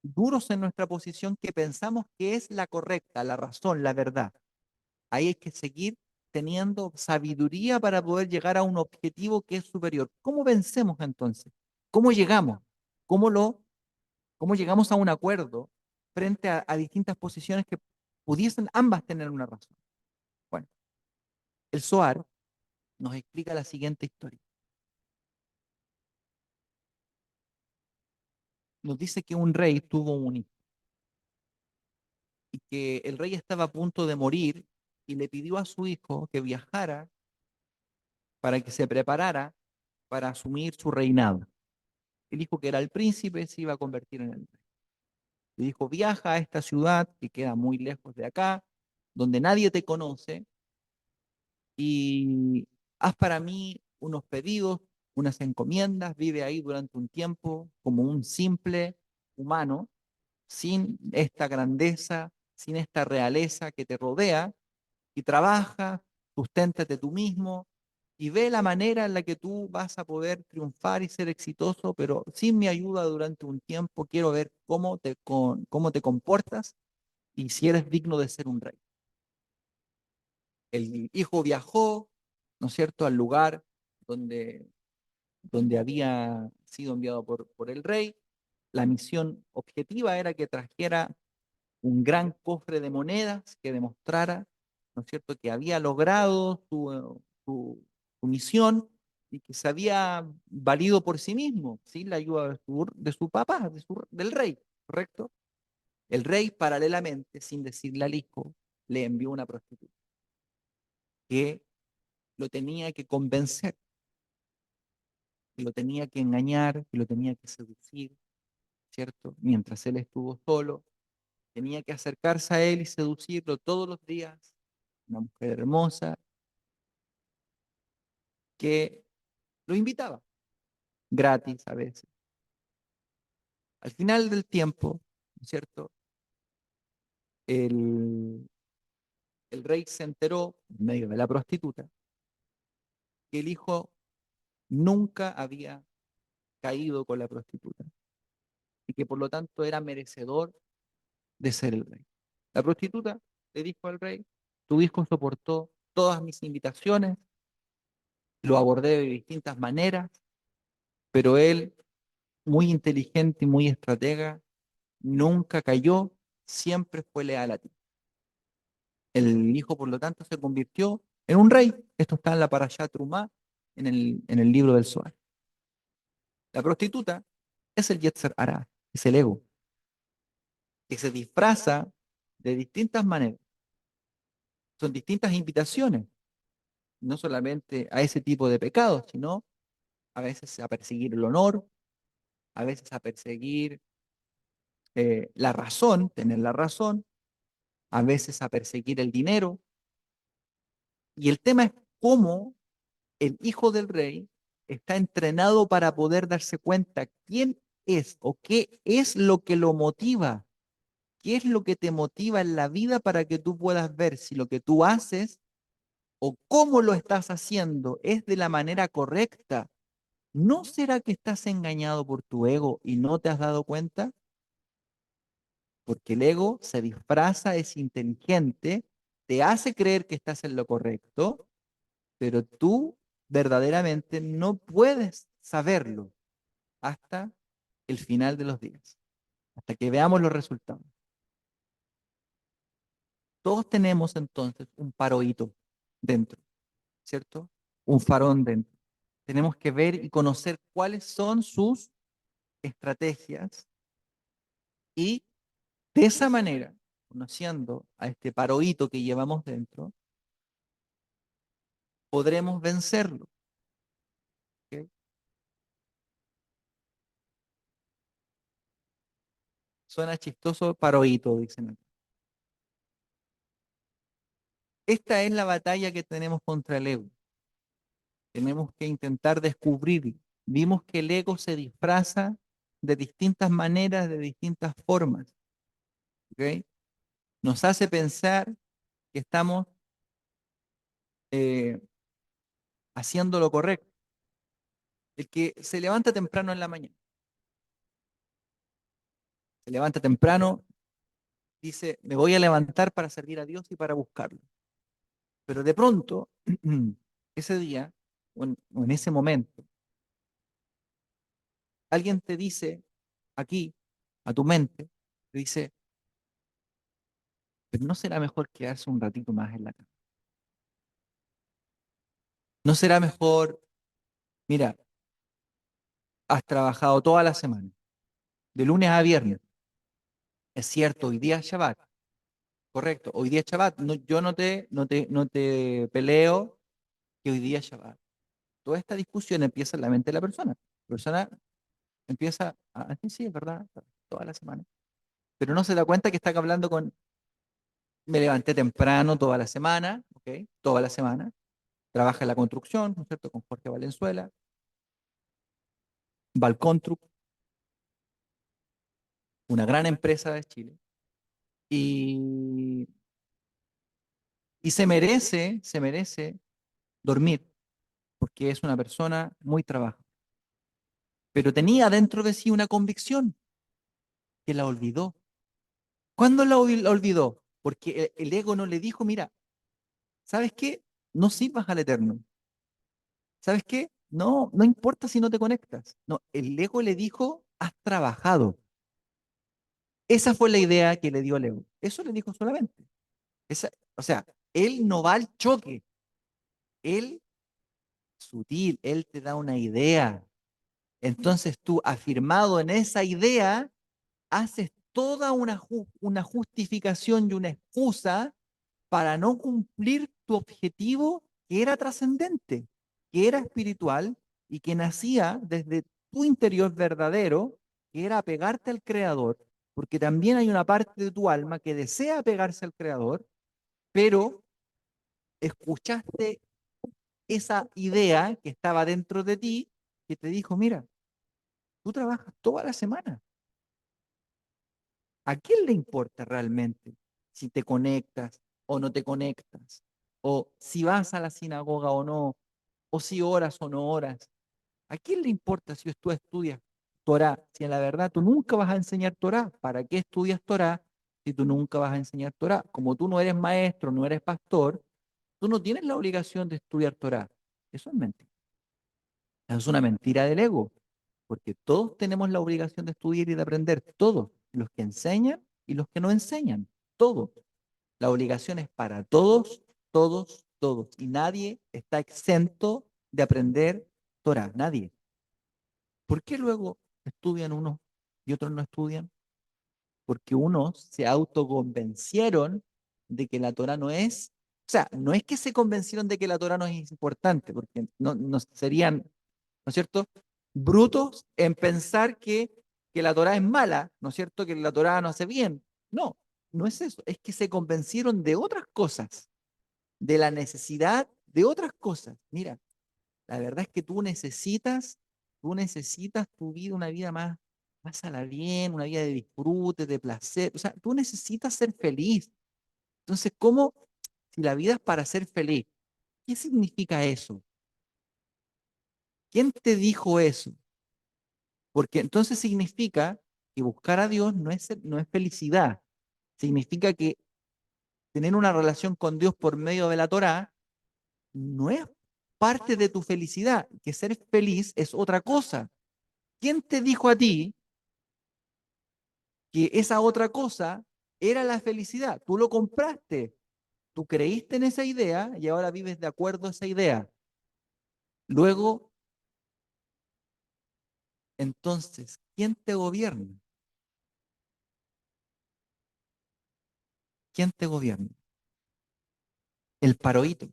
duros en nuestra posición que pensamos que es la correcta, la razón, la verdad. Ahí hay que seguir teniendo sabiduría para poder llegar a un objetivo que es superior. ¿Cómo vencemos entonces? ¿Cómo llegamos? ¿Cómo lo, cómo llegamos a un acuerdo frente a distintas posiciones que pudiesen ambas tener una razón? Bueno, el Zohar nos explica la siguiente historia. Nos dice que un rey tuvo un hijo y que el rey estaba a punto de morir y le pidió a su hijo que viajara para que se preparara para asumir su reinado. El hijo que era el príncipe se iba a convertir en el rey. Le dijo, viaja a esta ciudad que queda muy lejos de acá, donde nadie te conoce, y haz para mí unos pedidos, unas encomiendas, vive ahí durante un tiempo como un simple humano, sin esta grandeza, sin esta realeza que te rodea, y trabaja, susténtate tú mismo y ve la manera en la que tú vas a poder triunfar y ser exitoso, pero sin mi ayuda durante un tiempo, quiero ver cómo te comportas y si eres digno de ser un rey. El hijo viajó, ¿no es cierto?, al lugar donde, donde había sido enviado por el rey. La misión objetiva era que trajera un gran cofre de monedas que demostrara, ¿no es cierto?, que había logrado su misión y que se había valido por sí mismo, sin la ayuda de su papá, del rey, ¿correcto? El rey, paralelamente, sin decirle al hijo, le envió una prostituta que lo tenía que convencer, que lo tenía que engañar, que lo tenía que seducir, ¿cierto? Mientras él estuvo solo, tenía que acercarse a él y seducirlo todos los días. Una mujer hermosa que lo invitaba, gratis a veces. Al final del tiempo, ¿no es cierto? El, el rey se enteró, en medio de la prostituta, que el hijo nunca había caído con la prostituta y que por lo tanto era merecedor de ser el rey. La prostituta le dijo al rey, tu hijo soportó todas mis invitaciones, lo abordé de distintas maneras, pero él, muy inteligente y muy estratega, nunca cayó, siempre fue leal a ti. El hijo, por lo tanto, se convirtió en un rey. Esto está en la Parashá Trumá, en el libro del Zohar. La prostituta es el Yetzer Hará, es el ego, que se disfraza de distintas maneras. Son distintas invitaciones, no solamente a ese tipo de pecados, sino a veces a perseguir el honor, a veces a perseguir la razón, tener la razón, a veces a perseguir el dinero. Y el tema es cómo el hijo del rey está entrenado para poder darse cuenta quién es o qué es lo que lo motiva, qué es lo que te motiva en la vida para que tú puedas ver si lo que tú haces o cómo lo estás haciendo es de la manera correcta. ¿No será que estás engañado por tu ego y no te has dado cuenta? Porque el ego se disfraza, es inteligente, te hace creer que estás en lo correcto, pero tú verdaderamente no puedes saberlo hasta el final de los días. hasta que veamos los resultados. Todos tenemos entonces un paroíto dentro, ¿cierto? Un farón dentro. Tenemos que ver y conocer cuáles son sus estrategias y de esa manera, conociendo a este paroíto que llevamos dentro, podremos vencerlo. ¿Ok? Suena chistoso paroíto, dicen acá. Esta es la batalla que tenemos contra el ego. Tenemos que intentar descubrir. Vimos que el ego se disfraza de distintas maneras, de distintas formas. ¿Ok? Nos hace pensar que estamos eh, haciendo lo correcto. El que se levanta temprano en la mañana, se levanta temprano, dice, me voy a levantar para servir a Dios y para buscarlo. Pero de pronto, ese día, o en ese momento, alguien te dice aquí, a tu mente, te dice, pero ¿no será mejor quedarse un ratito más en la cama? ¿No será mejor, mira, has trabajado toda la semana, de lunes a viernes? Es cierto, hoy día es Shabbat, correcto, hoy día es Shabbat. No, yo no te peleo que hoy día es Shabbat. Toda esta discusión empieza en la mente de la persona. La persona empieza a decir, sí, es verdad, toda la semana. Pero no se da cuenta que está hablando con, me levanté temprano toda la semana, ¿ok? Toda la semana. Trabaja en la construcción, ¿no es cierto? Con Jorge Valenzuela, Valcontruc, una gran empresa de Chile. Y, y se merece dormir, porque es una persona muy trabajadora. Pero tenía dentro de sí una convicción que la olvidó. ¿Cuándo la olvidó? Porque el ego no le dijo, mira, ¿sabes qué? No sirvas al Eterno. ¿Sabes qué? No, no importa si no te conectas. No, el ego le dijo, has trabajado. Esa fue la idea que le dio el ego. Eso le dijo solamente. O sea, él no va al choque. Él, sutil, él te da una idea. Entonces tú, afirmado en esa idea, haces toda una justificación y una excusa para no cumplir tu objetivo que era trascendente, que era espiritual y que nacía desde tu interior verdadero, que era apegarte al Creador, porque también hay una parte de tu alma que desea apegarse al Creador, pero escuchaste esa idea que estaba dentro de ti que te dijo, mira, tú trabajas toda la semana. ¿A quién le importa realmente si te conectas o no te conectas? O si vas a la sinagoga o no, o si oras o no oras. ¿A quién le importa si tú estudias Torah? Si en la verdad tú nunca vas a enseñar Torah. ¿Para qué estudias Torah si tú nunca vas a enseñar Torah? Como tú no eres maestro, no eres pastor, tú no tienes la obligación de estudiar Torah. Eso es mentira. Eso es una mentira del ego, porque todos tenemos la obligación de estudiar y de aprender, todos, los que enseñan y los que no enseñan, todos. La obligación es para todos, todos, todos, y nadie está exento de aprender Torah, nadie. ¿Por qué luego estudian unos y otros no estudian? Porque unos se autoconvencieron de que la Torah no es, o sea, no es que se convencieron de que la Torah no es importante, porque no serían, ¿no es cierto?, brutos en pensar que la Torah es mala, ¿no es cierto?, que la Torah no hace bien. No, no es eso, es que se convencieron de otras cosas, de la necesidad de otras cosas. Mira, la verdad es que tú necesitas tu vida, una vida más a la bien, una vida de disfrute, de placer. O sea, tú necesitas ser feliz. Entonces, ¿cómo? Si la vida es para ser feliz, ¿qué significa eso? ¿Quién te dijo eso? Porque entonces significa que buscar a Dios no es felicidad. Significa que tener una relación con Dios por medio de la Torá no es parte de tu felicidad, que ser feliz es otra cosa. ¿Quién te dijo a ti que esa otra cosa era la felicidad. Tú lo compraste, tú creíste en esa idea y ahora vives de acuerdo a esa idea. Luego, entonces, ¿quién te gobierna? ¿Quién te gobierna? El paroíto.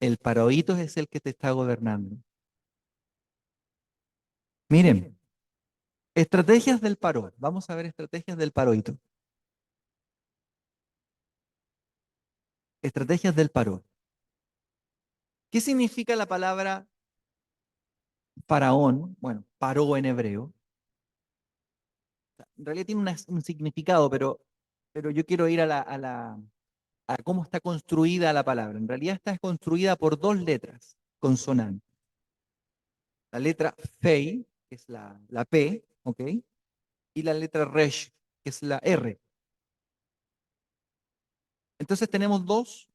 El paroíto es el que te está gobernando. Miren, estrategias del paro. Vamos a ver estrategias del paroíto. Estrategias del paro. ¿Qué significa la palabra faraón? Bueno, paró en hebreo. En realidad tiene un significado, pero yo quiero ir a cómo está construida la palabra. En realidad está construida por dos letras consonantes. La letra Fei, que es la P, ¿ok? Y la letra Resh, que es la R. Entonces tenemos dos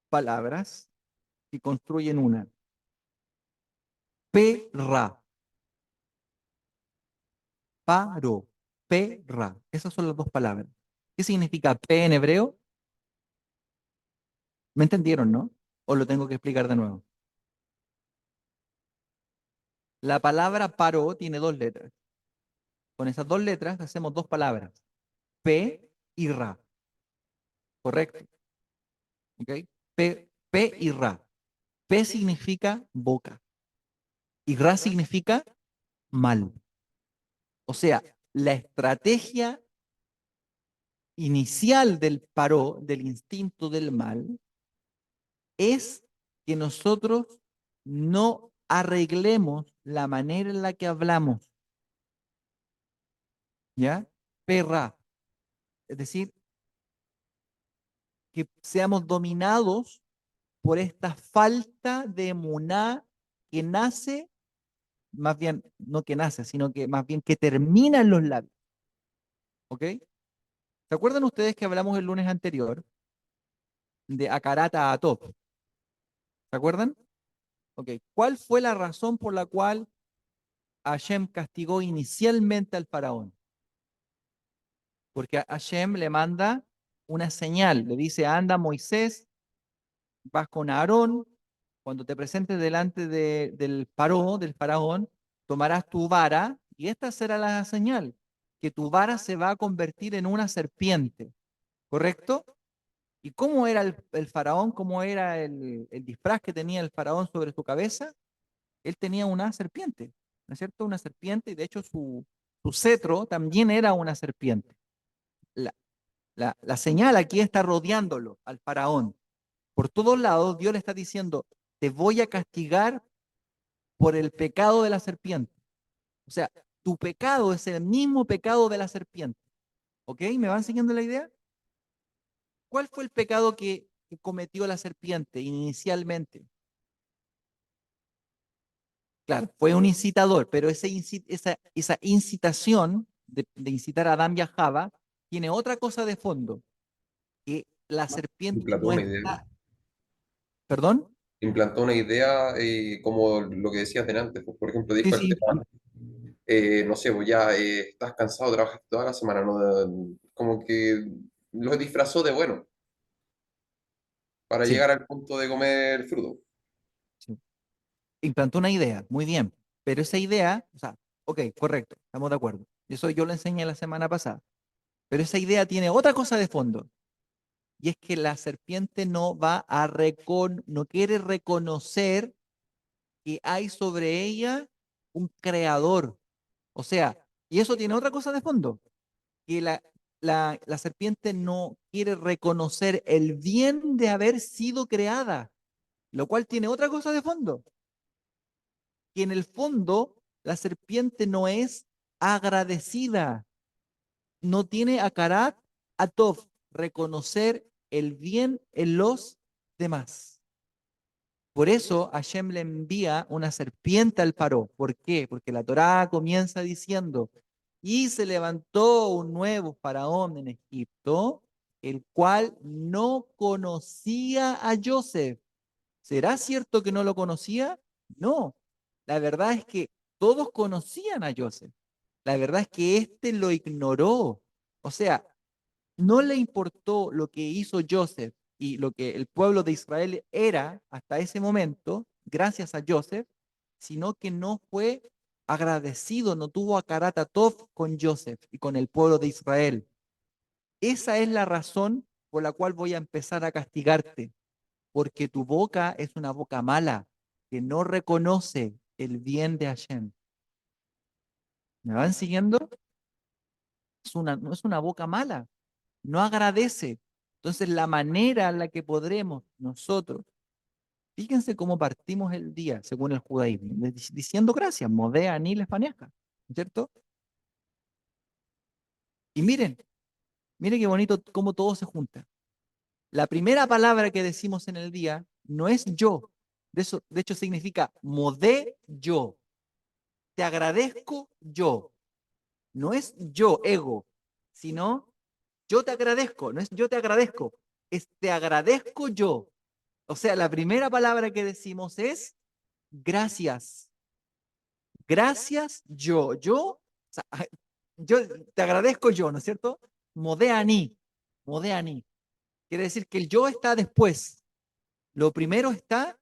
palabras que construyen una. Perra, paro, perra. Esas son las dos palabras. ¿Qué significa P en hebreo? ¿Me entendieron, no? ¿O lo tengo que explicar de nuevo? La palabra paro tiene dos letras. Con esas dos letras hacemos dos palabras. P y Ra. ¿Correcto? ¿Ok? P y Ra. P significa boca y Ra significa mal. O sea, la estrategia inicial del paró, del instinto del mal, es que nosotros no arreglemos la manera en la que hablamos. ¿Ya? Perra. Es decir, que seamos dominados por esta falta de emuná que nace, más bien, no que nace, sino que más bien que termina en los labios. ¿Ok? ¿Se acuerdan ustedes que hablamos el lunes anterior de Akarata Atop? ¿Se acuerdan? Ok. ¿Cuál fue la razón por la cual Hashem castigó inicialmente al faraón? Porque Hashem le manda una señal, le dice, anda Moisés, vas con Aarón, cuando te presentes delante del del faraón, tomarás tu vara y esta será la señal, que tu vara se va a convertir en una serpiente, ¿correcto? ¿Y cómo era el faraón? ¿Cómo era el disfraz que tenía el faraón sobre su cabeza? Él tenía una serpiente, ¿no es cierto? Una serpiente y de hecho su cetro también era una serpiente. La, la señal aquí está rodeándolo al faraón. Por todos lados, Dios le está diciendo, te voy a castigar por el pecado de la serpiente. O sea, tu pecado es el mismo pecado de la serpiente. ¿Ok? ¿Me van siguiendo la idea? ¿Cuál fue el pecado que cometió la serpiente inicialmente? Claro, fue un incitador, pero esa incitación de incitar a Adán y a Java tiene otra cosa de fondo, que la serpiente Implantó no una idea. está, ¿perdón? Implantó una idea como lo que decías delante. Pues, por ejemplo, Sí, dijo el sí, tema, no sé, pues ya estás cansado, trabajas toda la semana, ¿no? Como que lo disfrazó de bueno para sí, llegar al punto de comer fruto. sí. Implantó una idea, muy bien, pero esa idea, o sea, ok, correcto, estamos de acuerdo. Eso yo lo enseñé la semana pasada, pero esa idea tiene otra cosa de fondo, y es que la serpiente no va a no quiere reconocer que hay sobre ella un creador. O sea, y eso tiene otra cosa de fondo, que la serpiente no quiere reconocer el bien de haber sido creada, lo cual tiene otra cosa de fondo, que en el fondo la serpiente no es agradecida, no tiene akarat atov, reconocer el bien en los demás. Por eso Hashem le envía una serpiente al faraón. ¿Por qué? Porque la Torá comienza diciendo, y se levantó un nuevo faraón en Egipto, el cual no conocía a Joseph. ¿Será cierto que no lo conocía? No. La verdad es que todos conocían a Joseph. La verdad es que éste lo ignoró. O sea, no le importó lo que hizo Joseph y lo que el pueblo de Israel era hasta ese momento, gracias a Joseph, sino que no fue agradecido, no tuvo akarat tov con Joseph y con el pueblo de Israel. Esa es la razón por la cual voy a empezar a castigarte, porque tu boca es una boca mala, que no reconoce el bien de Hashem. ¿Me van siguiendo? No es una boca mala, no agradece. Entonces, la manera en la que podremos nosotros, fíjense cómo partimos el día según el judaísmo, diciendo gracias, modea ni les paneasca, ¿cierto? Y miren qué bonito cómo todo se junta. La primera palabra que decimos en el día no es yo, de hecho significa modé yo, te agradezco yo, no es yo, ego, sino yo te agradezco, no es yo te agradezco, es te agradezco yo. O sea, la primera palabra que decimos es gracias. Gracias o sea, yo te agradezco yo, ¿no es cierto? Modeani, modeani. Quiere decir que el yo está después. Lo primero está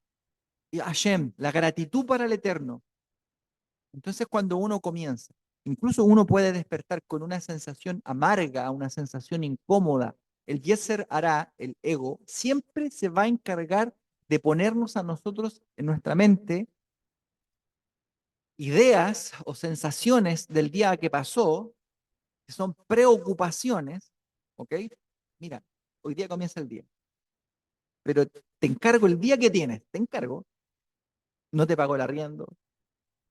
Hashem, la gratitud para el Eterno. Entonces, cuando uno comienza, incluso uno puede despertar con una sensación amarga, una sensación incómoda. El Yeser hará, el ego, siempre se va a encargar de ponernos a nosotros en nuestra mente ideas o sensaciones del día que pasó, que son preocupaciones, ¿ok? Mira, hoy día comienza el día, pero te encargo el día que tienes, te encargo, no te pago el arriendo,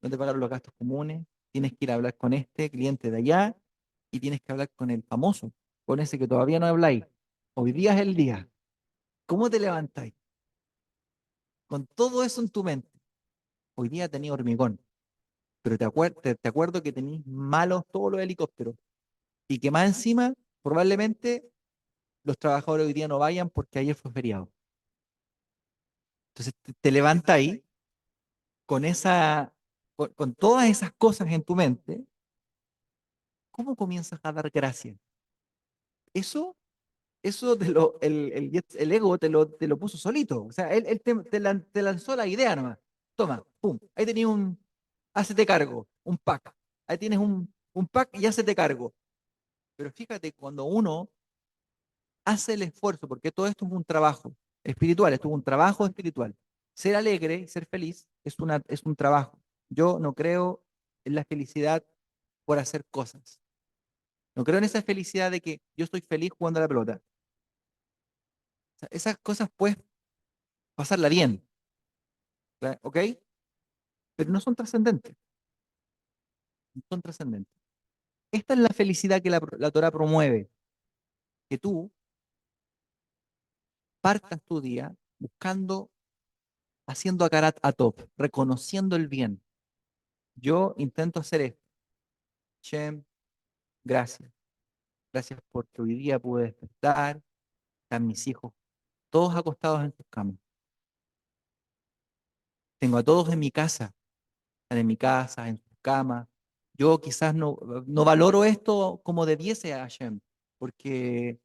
no te pagaron los gastos comunes, tienes que ir a hablar con este cliente de allá y tienes que hablar con el famoso, con ese que todavía no habláis. Hoy día es el día. ¿Cómo te levantáis? Con todo eso en tu mente. Hoy día tenía hormigón, pero te acuerdo que tenéis malos todos los helicópteros y que más encima probablemente los trabajadores hoy día no vayan porque ayer fue feriado. Entonces te levantáis con con todas esas cosas en tu mente. ¿Cómo comienzas a dar gracias? Eso eso el ego te lo puso solito. O sea, él te lanzó la idea nomás. Toma, pum, ahí tenías hácete cargo, un pack. Ahí tienes un pack y hácete cargo. Pero fíjate, cuando uno hace el esfuerzo, porque todo esto es un trabajo espiritual, esto es un trabajo espiritual. Ser alegre y ser feliz es un trabajo. Yo no creo en la felicidad por hacer cosas. No creo en esa felicidad de que yo estoy feliz jugando a la pelota. O sea, esas cosas puedes pasarla bien, ¿ok? Pero no son trascendentes, no son trascendentes. Esta es la felicidad que la Torah promueve, que tú partas tu día buscando, haciendo akarat atop, reconociendo el bien. Yo intento hacer esto. Shem, gracias. Gracias porque hoy día pude despertar, están mis hijos todos acostados en sus camas. Tengo a todos en mi casa, están en mi casa, en sus camas. Yo quizás no valoro esto como debiese a Hashem, porque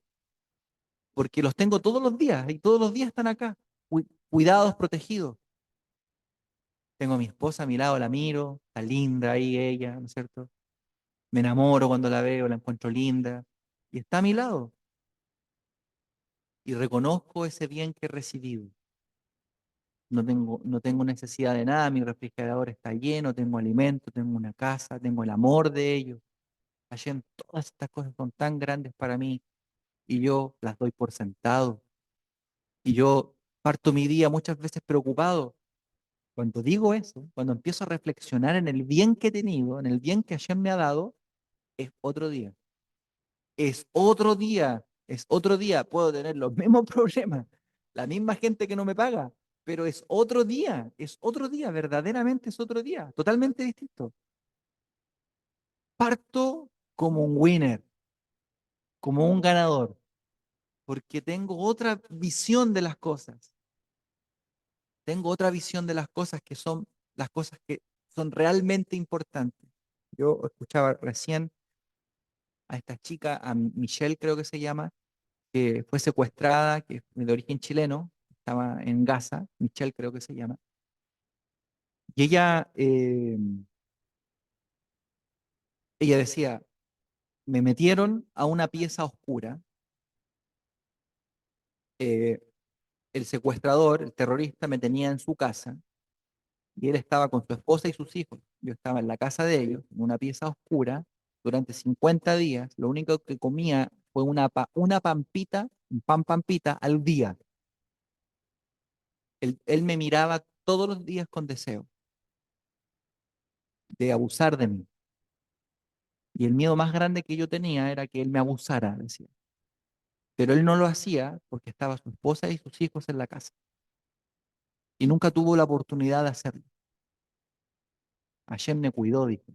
los tengo todos los días y todos los días están acá, cuidados, protegidos. Tengo a mi esposa a mi lado, la miro, está linda ahí ella, ¿no es cierto? Me enamoro cuando la veo, la encuentro linda y está a mi lado y reconozco ese bien que he recibido. No tengo necesidad de nada, mi refrigerador está lleno, tengo alimento, tengo una casa, tengo el amor de ellos. Hashem, todas estas cosas son tan grandes para mí y yo las doy por sentado. Y yo parto mi día muchas veces preocupado. Cuando digo eso, cuando empiezo a reflexionar en el bien que he tenido, en el bien que Hashem me ha dado, es otro día. Es otro día. Es otro día. Puedo tener los mismos problemas, la misma gente que no me paga, pero es otro día. Es otro día. Verdaderamente es otro día. Totalmente distinto. Parto como un winner, como un ganador, porque tengo otra visión de las cosas. Tengo otra visión de las cosas que son las cosas que son realmente importantes. Yo escuchaba recién a esta chica, a Michelle creo que se llama, que fue secuestrada, que es de origen chileno, estaba en Gaza, Michelle creo que se llama, y ella decía, me metieron a una pieza oscura, eh, el secuestrador, el terrorista, me tenía en su casa, y él estaba con su esposa y sus hijos. Yo estaba en la casa de ellos, en una pieza oscura, durante 50 días. Lo único que comía fue una pampita, un pan pampita al día. Él me miraba todos los días con deseo de abusar de mí. Y el miedo más grande que yo tenía era que él me abusara, decía. Pero él no lo hacía porque estaba su esposa y sus hijos en la casa. Y nunca tuvo la oportunidad de hacerlo. Hashem me cuidó, dijo.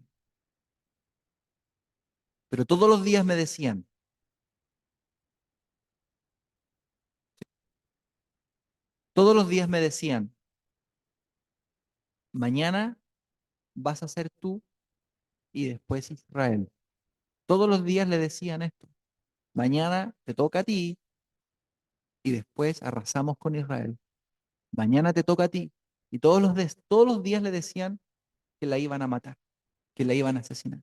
Pero todos los días me decían, todos los días me decían, mañana vas a ser tú y después Israel. Todos los días le decían esto. Mañana te toca a ti y después arrasamos con Israel. Mañana te toca a ti. Y todos los días le decían que la iban a matar, que la iban a asesinar.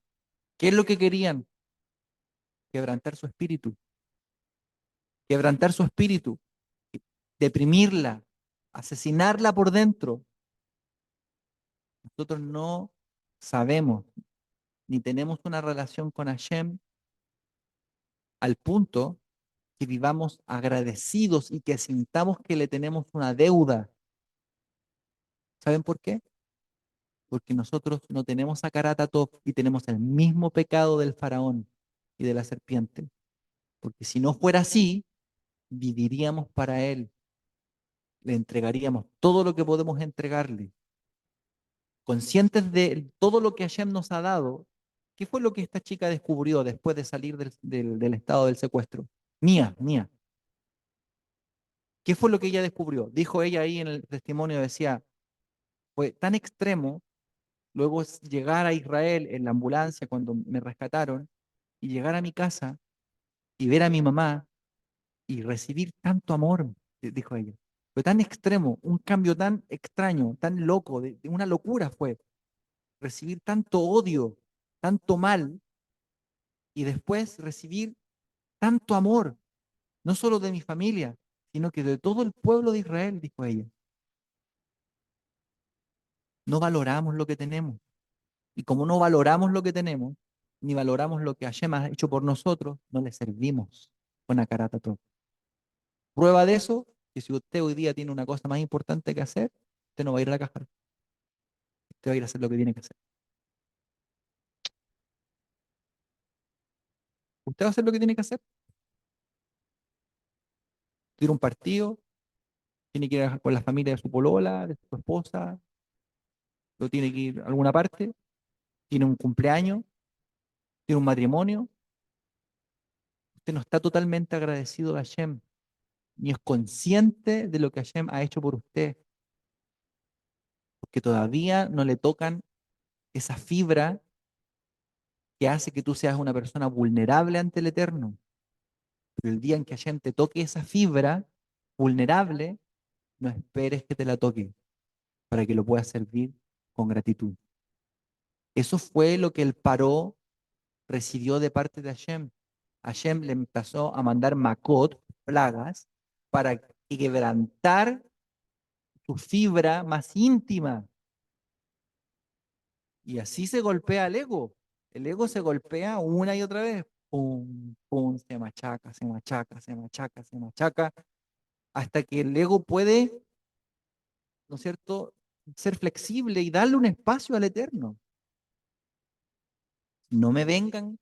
¿Qué es lo que querían? Quebrantar su espíritu. Quebrantar su espíritu. Deprimirla. Asesinarla por dentro. Nosotros no sabemos ni tenemos una relación con Hashem al punto que vivamos agradecidos y que sintamos que le tenemos una deuda. ¿Saben por qué? Porque nosotros no tenemos a Karatatov y tenemos el mismo pecado del faraón y de la serpiente. Porque si no fuera así, viviríamos para él, le entregaríamos todo lo que podemos entregarle, conscientes de todo lo que Hashem nos ha dado. ¿Qué fue lo que esta chica descubrió después de salir del estado del secuestro? Mía. ¿Qué fue lo que ella descubrió? Dijo ella ahí en el testimonio, decía, fue tan extremo, luego llegar a Israel en la ambulancia cuando me rescataron y llegar a mi casa y ver a mi mamá y recibir tanto amor, dijo ella. Fue tan extremo, un cambio tan extraño, tan loco, de una locura fue recibir tanto odio, tanto mal y después recibir tanto amor, no solo de mi familia, sino que de todo el pueblo de Israel, dijo ella. No valoramos lo que tenemos. Y como no valoramos lo que tenemos, ni valoramos lo que Hashem ha hecho por nosotros, no le servimos con Akaratato. Prueba de eso, que si usted hoy día tiene una cosa más importante que hacer, usted no va a ir a la caja. Usted va a ir a hacer lo que tiene que hacer. Usted va a hacer lo que tiene que hacer. Tiene un partido, tiene que ir con la familia de su polola, de su esposa, o tiene que ir a alguna parte, tiene un cumpleaños, tiene un matrimonio. Usted no está totalmente agradecido a Hashem, ni es consciente de lo que Hashem ha hecho por usted, porque todavía no le tocan esa fibra que hace que tú seas una persona vulnerable ante el Eterno. Pero el día en que Hashem te toque esa fibra vulnerable, no esperes que te la toque para que lo puedas servir con gratitud. Eso fue lo que el Paró recibió de parte de Hashem. Hashem le empezó a mandar Makot, plagas, para quebrantar tu fibra más íntima. Y así se golpea el ego. El ego se golpea una y otra vez. Pum, pum, se machaca, se machaca, se machaca, se machaca, hasta que el ego puede, ¿no es cierto?, ser flexible y darle un espacio al eterno. No me vengan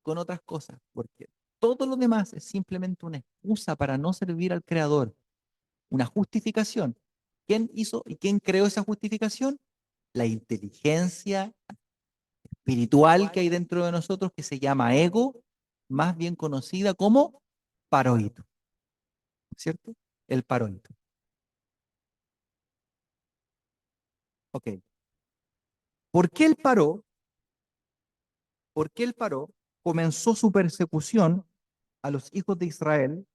con otras cosas, porque todo lo demás es simplemente una excusa para no servir al Creador, una justificación. ¿Quién hizo y quién creó esa justificación? La inteligencia espiritual que hay dentro de nosotros que se llama ego, más bien conocida como paroíto, ¿cierto? El paroíto. Ok. ¿Por qué el paró ¿Por qué el Paró comenzó su persecución a los hijos de Israel?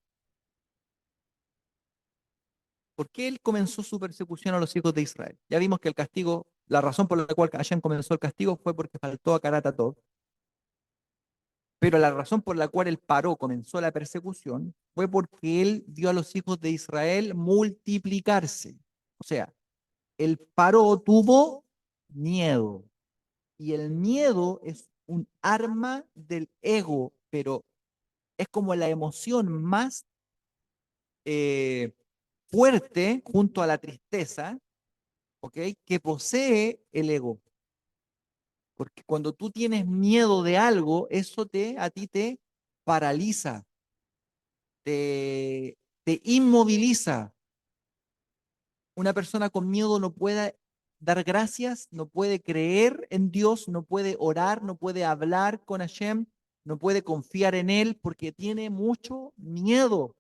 ¿Por qué él comenzó su persecución a los hijos de Israel? Ya vimos que el castigo, la razón por la cual Hashem comenzó el castigo fue porque faltó a Karat Tov, pero la razón por la cual él paró, comenzó la persecución, fue porque él vio a los hijos de Israel multiplicarse. O sea, el paró tuvo miedo, y el miedo es un arma del ego, pero es como la emoción más eh, fuerte junto a la tristeza, ¿ok? Que posee el ego. Porque cuando tú tienes miedo de algo, eso a ti te paraliza, te, te inmoviliza. Una persona con miedo no puede dar gracias, no puede creer en Dios, no puede orar, no puede hablar con Hashem, no puede confiar en Él porque tiene mucho miedo.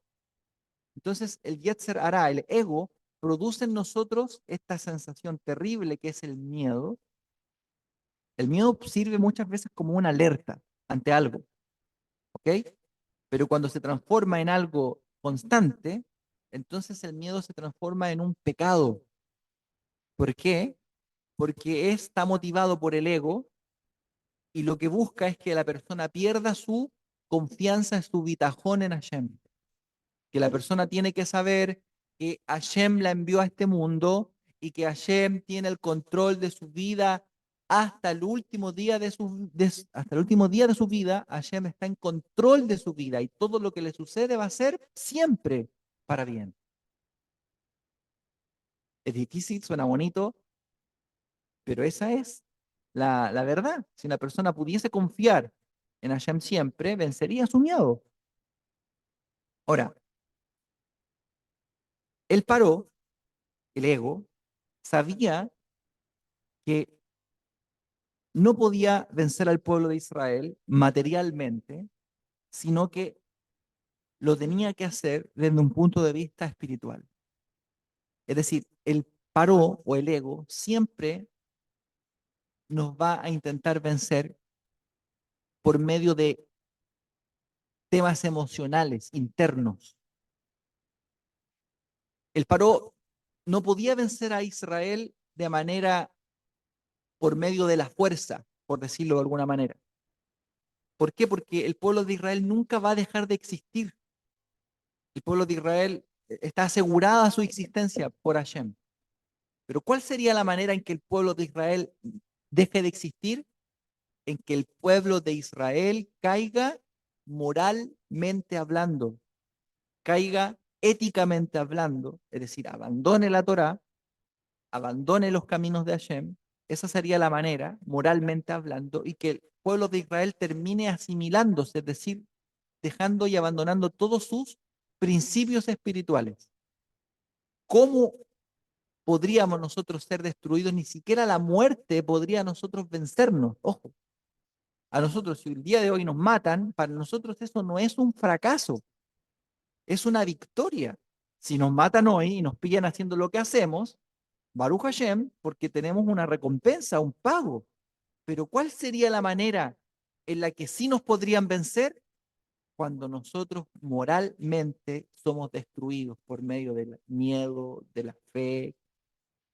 Entonces el Yetzer Hará, el ego, produce en nosotros esta sensación terrible que es el miedo. El miedo sirve muchas veces como una alerta ante algo, ¿ok? Pero cuando se transforma en algo constante, entonces el miedo se transforma en un pecado. ¿Por qué? Porque está motivado por el ego y lo que busca es que la persona pierda su confianza, su bitajón en Hashem. Que la persona tiene que saber que Hashem la envió a este mundo y que Hashem tiene el control de su vida hasta el último día hasta el último día de su vida. Hashem está en control de su vida y todo lo que le sucede va a ser siempre para bien. Es difícil, suena bonito, pero esa es la verdad. Si una persona pudiese confiar en Hashem siempre, vencería su miedo. Ahora, él paró, el ego, sabía que no podía vencer al pueblo de Israel materialmente, sino que lo tenía que hacer desde un punto de vista espiritual. Es decir, el paró o el ego siempre nos va a intentar vencer por medio de temas emocionales internos. El paró no podía vencer a Israel de manera por medio de la fuerza, por decirlo de alguna manera. ¿Por qué? Porque el pueblo de Israel nunca va a dejar de existir. El pueblo de Israel está asegurada su existencia por Hashem. Pero ¿cuál sería la manera en que el pueblo de Israel deje de existir? En que el pueblo de Israel caiga moralmente hablando, caiga éticamente hablando, es decir, abandone la Torá, abandone los caminos de Hashem. Esa sería la manera, moralmente hablando, y que el pueblo de Israel termine asimilándose, es decir, dejando y abandonando todos sus principios espirituales. ¿Cómo podríamos nosotros ser destruidos? Ni siquiera la muerte podría a nosotros vencernos. Ojo, a nosotros, si el día de hoy nos matan, para nosotros eso no es un fracaso, es una victoria. Si nos matan hoy y nos pillan haciendo lo que hacemos, Baruch Hashem, porque tenemos una recompensa, un pago. Pero ¿cuál sería la manera en la que sí nos podrían vencer? Cuando nosotros moralmente somos destruidos por medio del miedo, de la fe,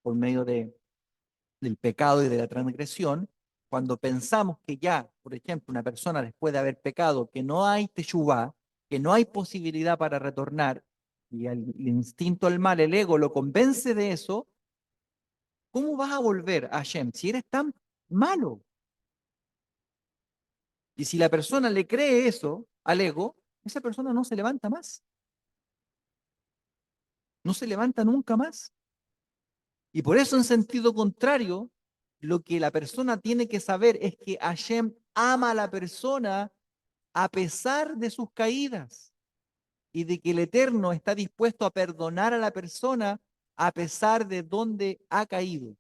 por medio del pecado y de la transgresión, cuando pensamos que ya, por ejemplo, una persona después de haber pecado, que no hay teshuvá, que no hay posibilidad para retornar, y el instinto al mal, el ego, lo convence de eso, ¿cómo vas a volver a Hashem si eres tan malo? Y si la persona le cree eso al ego, esa persona no se levanta más, no se levanta nunca más. Y por eso, en sentido contrario, lo que la persona tiene que saber es que Hashem ama a la persona a pesar de sus caídas y de que el Eterno está dispuesto a perdonar a la persona a pesar de donde ha caído.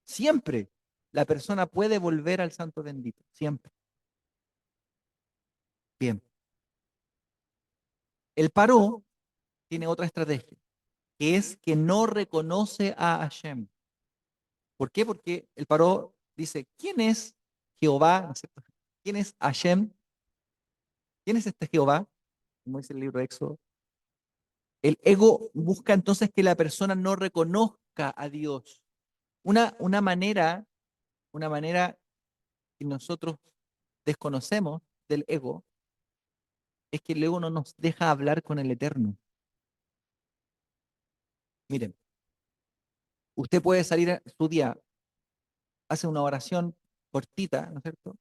Siempre la persona puede volver al Santo Bendito, siempre. Bien. El paró tiene otra estrategia, que es que no reconoce a Hashem. ¿Por qué? Porque el paró dice, ¿quién es Jehová, ¿no es cierto? ¿Quién es Hashem? ¿Quién es este Jehová? Como dice el libro de Éxodo. El ego busca entonces que la persona no reconozca a Dios. Una manera que nosotros desconocemos del ego es que el ego no nos deja hablar con el Eterno. Miren, usted puede salir a su día, hace una oración cortita, ¿no es cierto?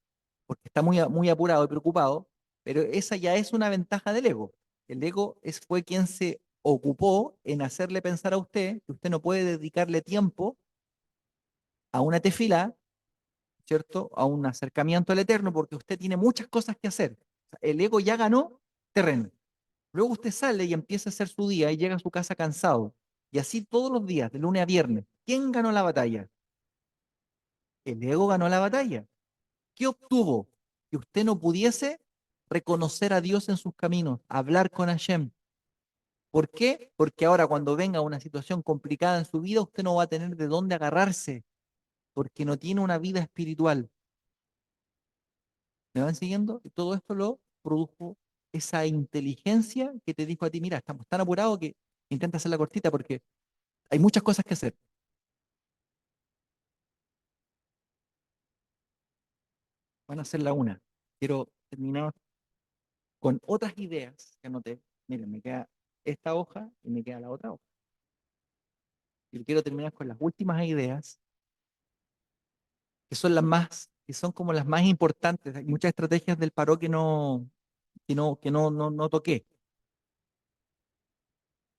Porque está muy apurado y preocupado, pero esa ya es una ventaja del ego. El ego fue quien se ocupó en hacerle pensar a usted que usted no puede dedicarle tiempo a una tefila, ¿cierto? A un acercamiento al Eterno, porque usted tiene muchas cosas que hacer. O sea, el ego ya ganó terreno. Luego usted sale y empieza a hacer su día y llega a su casa cansado. Y así todos los días, de lunes a viernes. ¿Quién ganó la batalla? El ego ganó la batalla. ¿Qué obtuvo? Que usted no pudiese reconocer a Dios en sus caminos, hablar con Hashem. ¿Por qué? Porque ahora cuando venga una situación complicada en su vida, usted no va a tener de dónde agarrarse, porque no tiene una vida espiritual. ¿Me van siguiendo? Y todo esto lo produjo esa inteligencia que te dijo a ti, mira, estamos tan apurados que intenta hacerla cortita porque hay muchas cosas que hacer. Van a hacer la una. Quiero terminar con otras ideas que anoté. Miren, me queda esta hoja y me queda la otra hoja. Y quiero terminar con las últimas ideas, que son que son como las más importantes. Hay muchas estrategias del Paró que no toqué.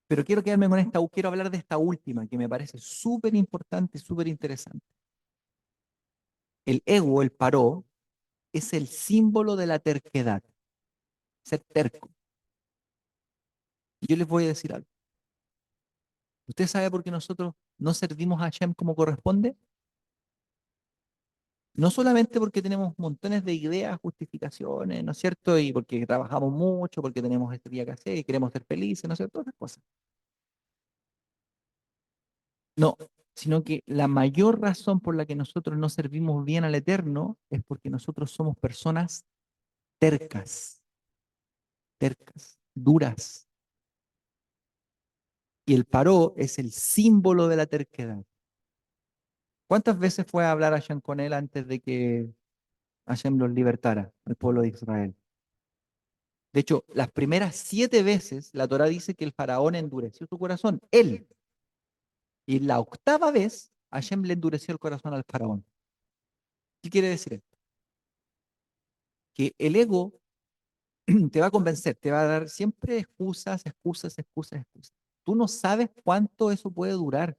Pero quiero quedarme con quiero hablar de esta última, que me parece súper importante, súper interesante. El ego, el Paró, es el símbolo de la terquedad, ser terco. Y yo les voy a decir algo. ¿Usted sabe por qué nosotros no servimos a Hashem como corresponde? No solamente porque tenemos montones de ideas, justificaciones, ¿no es cierto? Y porque trabajamos mucho, porque tenemos este día que hacer y queremos ser felices, ¿no es cierto? Otras cosas. No, sino que la mayor razón por la que nosotros no servimos bien al Eterno es porque nosotros somos personas tercas, tercas, duras. Y el paró es el símbolo de la terquedad. ¿Cuántas veces fue a hablar Hashem con él antes de que Hashem los libertara, al pueblo de Israel? De hecho, las primeras 7 veces la Torá dice que el faraón endureció su corazón, él. Y la 8ª vez, Hashem le endureció el corazón al faraón. ¿Qué quiere decir esto? Que el ego te va a convencer, te va a dar siempre excusas, excusas, excusas, excusas. Tú no sabes cuánto eso puede durar,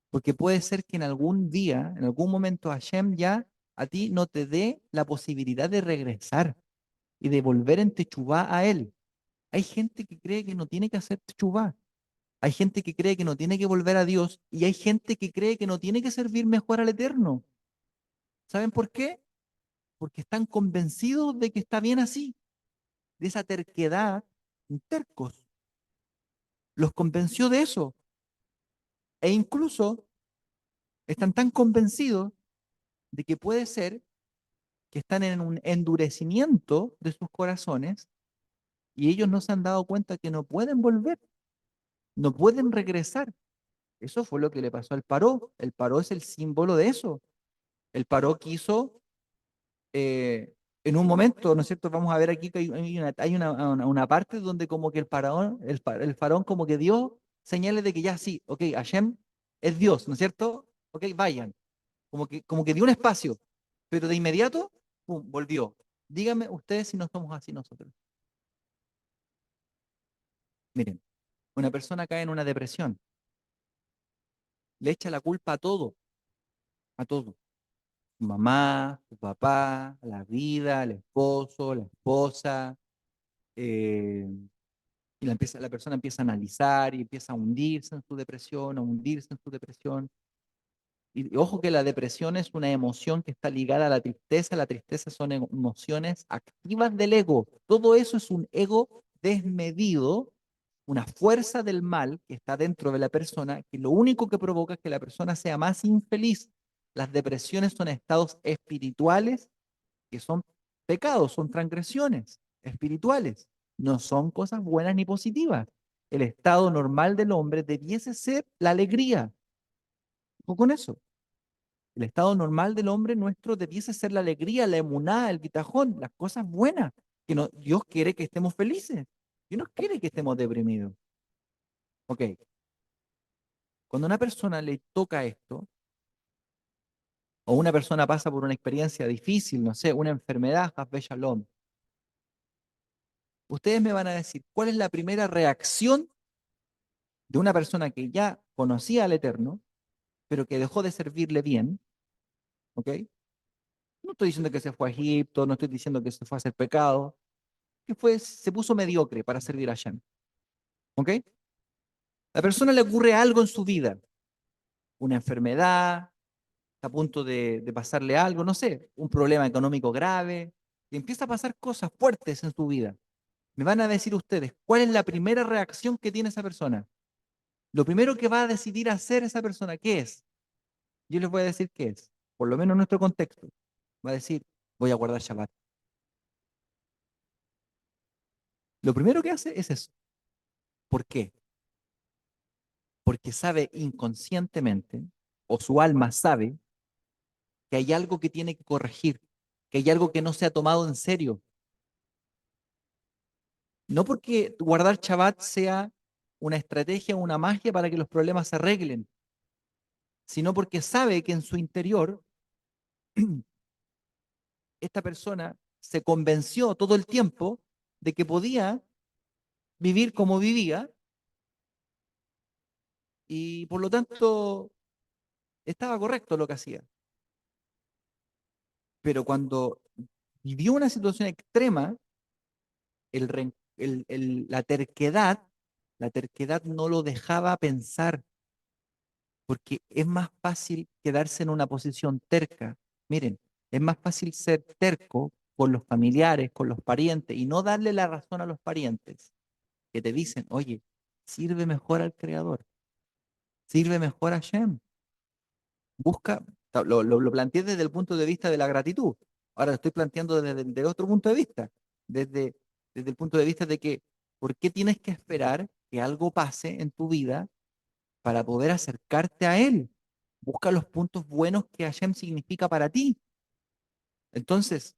porque puede ser que en algún día, en algún momento, Hashem ya a ti no te dé la posibilidad de regresar y de volver en techubá a él. Hay gente que cree que no tiene que hacer techubá. Hay gente que cree que no tiene que volver a Dios y hay gente que cree que no tiene que servir mejor al Eterno. ¿Saben por qué? Porque están convencidos de que está bien así, de esa terquedad, tercos. Los convenció de eso. E incluso están tan convencidos de que puede ser que están en un endurecimiento de sus corazones y ellos no se han dado cuenta que no pueden volver, no pueden regresar. Eso fue lo que le pasó al Paró. El Paró es el símbolo de eso. El Paró quiso, en un momento, ¿no es cierto? Vamos a ver aquí que hay una parte donde como que el faraón como que dio señales de que ya sí, ok, Hashem es Dios, ¿no es cierto? Ok, vayan. Como que dio un espacio, pero de inmediato, pum, volvió. Díganme ustedes si no somos así nosotros. Miren, una persona cae en una depresión, le echa la culpa a todo, a todo. Su mamá, su papá, la vida, el esposo, la esposa, eh, y la persona empieza a analizar y empieza a hundirse en su depresión, a hundirse en su depresión. Y ojo que la depresión es una emoción que está ligada a la tristeza son emociones activas del ego. Todo eso es un ego desmedido, una fuerza del mal que está dentro de la persona, que lo único que provoca es que la persona sea más infeliz. Las depresiones son estados espirituales que son pecados, son transgresiones espirituales. No son cosas buenas ni positivas. El estado normal del hombre debiese ser la alegría. Ojo con eso. El estado normal del hombre nuestro debiese ser la alegría, la emuná, el bitajón, las cosas buenas. Que no, Dios quiere que estemos felices. Dios no quiere que estemos deprimidos. Ok. Cuando a una persona le toca esto, o una persona pasa por una experiencia difícil, no sé, una enfermedad, Hasbe Shalom, ustedes me van a decir, ¿cuál es la primera reacción de una persona que ya conocía al Eterno, pero que dejó de servirle bien? ¿Ok? No estoy diciendo que se fue a Egipto, no estoy diciendo que se fue a hacer pecado, se puso mediocre para servir a Hashem. ¿Ok? La persona le ocurre algo en su vida, una enfermedad, está a punto de pasarle algo, no sé, un problema económico grave, y empieza a pasar cosas fuertes en su vida. Me van a decir ustedes, ¿cuál es la primera reacción que tiene esa persona? Lo primero que va a decidir hacer esa persona, ¿qué es? Yo les voy a decir qué es, por lo menos en nuestro contexto. Va a decir, voy a guardar Shabbat. Lo primero que hace es eso. ¿Por qué? Porque sabe inconscientemente, o su alma sabe, que hay algo que tiene que corregir, que hay algo que no se ha tomado en serio. No porque guardar Shabbat sea una estrategia, una magia para que los problemas se arreglen, sino porque sabe que en su interior esta persona se convenció todo el tiempo de que podía vivir como vivía y por lo tanto estaba correcto lo que hacía. Pero cuando vivió una situación extrema, la terquedad no lo dejaba pensar, porque es más fácil quedarse en una posición terca. Miren, es más fácil ser terco con los familiares, con los parientes, y no darle la razón a los parientes que te dicen, oye, sirve mejor al Creador, sirve mejor a Shem. Busca, lo planteé desde el punto de vista de la gratitud. Ahora lo estoy planteando desde otro punto de vista, desde, desde el punto de vista de que, ¿por qué tienes que esperar que algo pase en tu vida para poder acercarte a Él? Busca los puntos buenos que Hashem significa para ti. Entonces,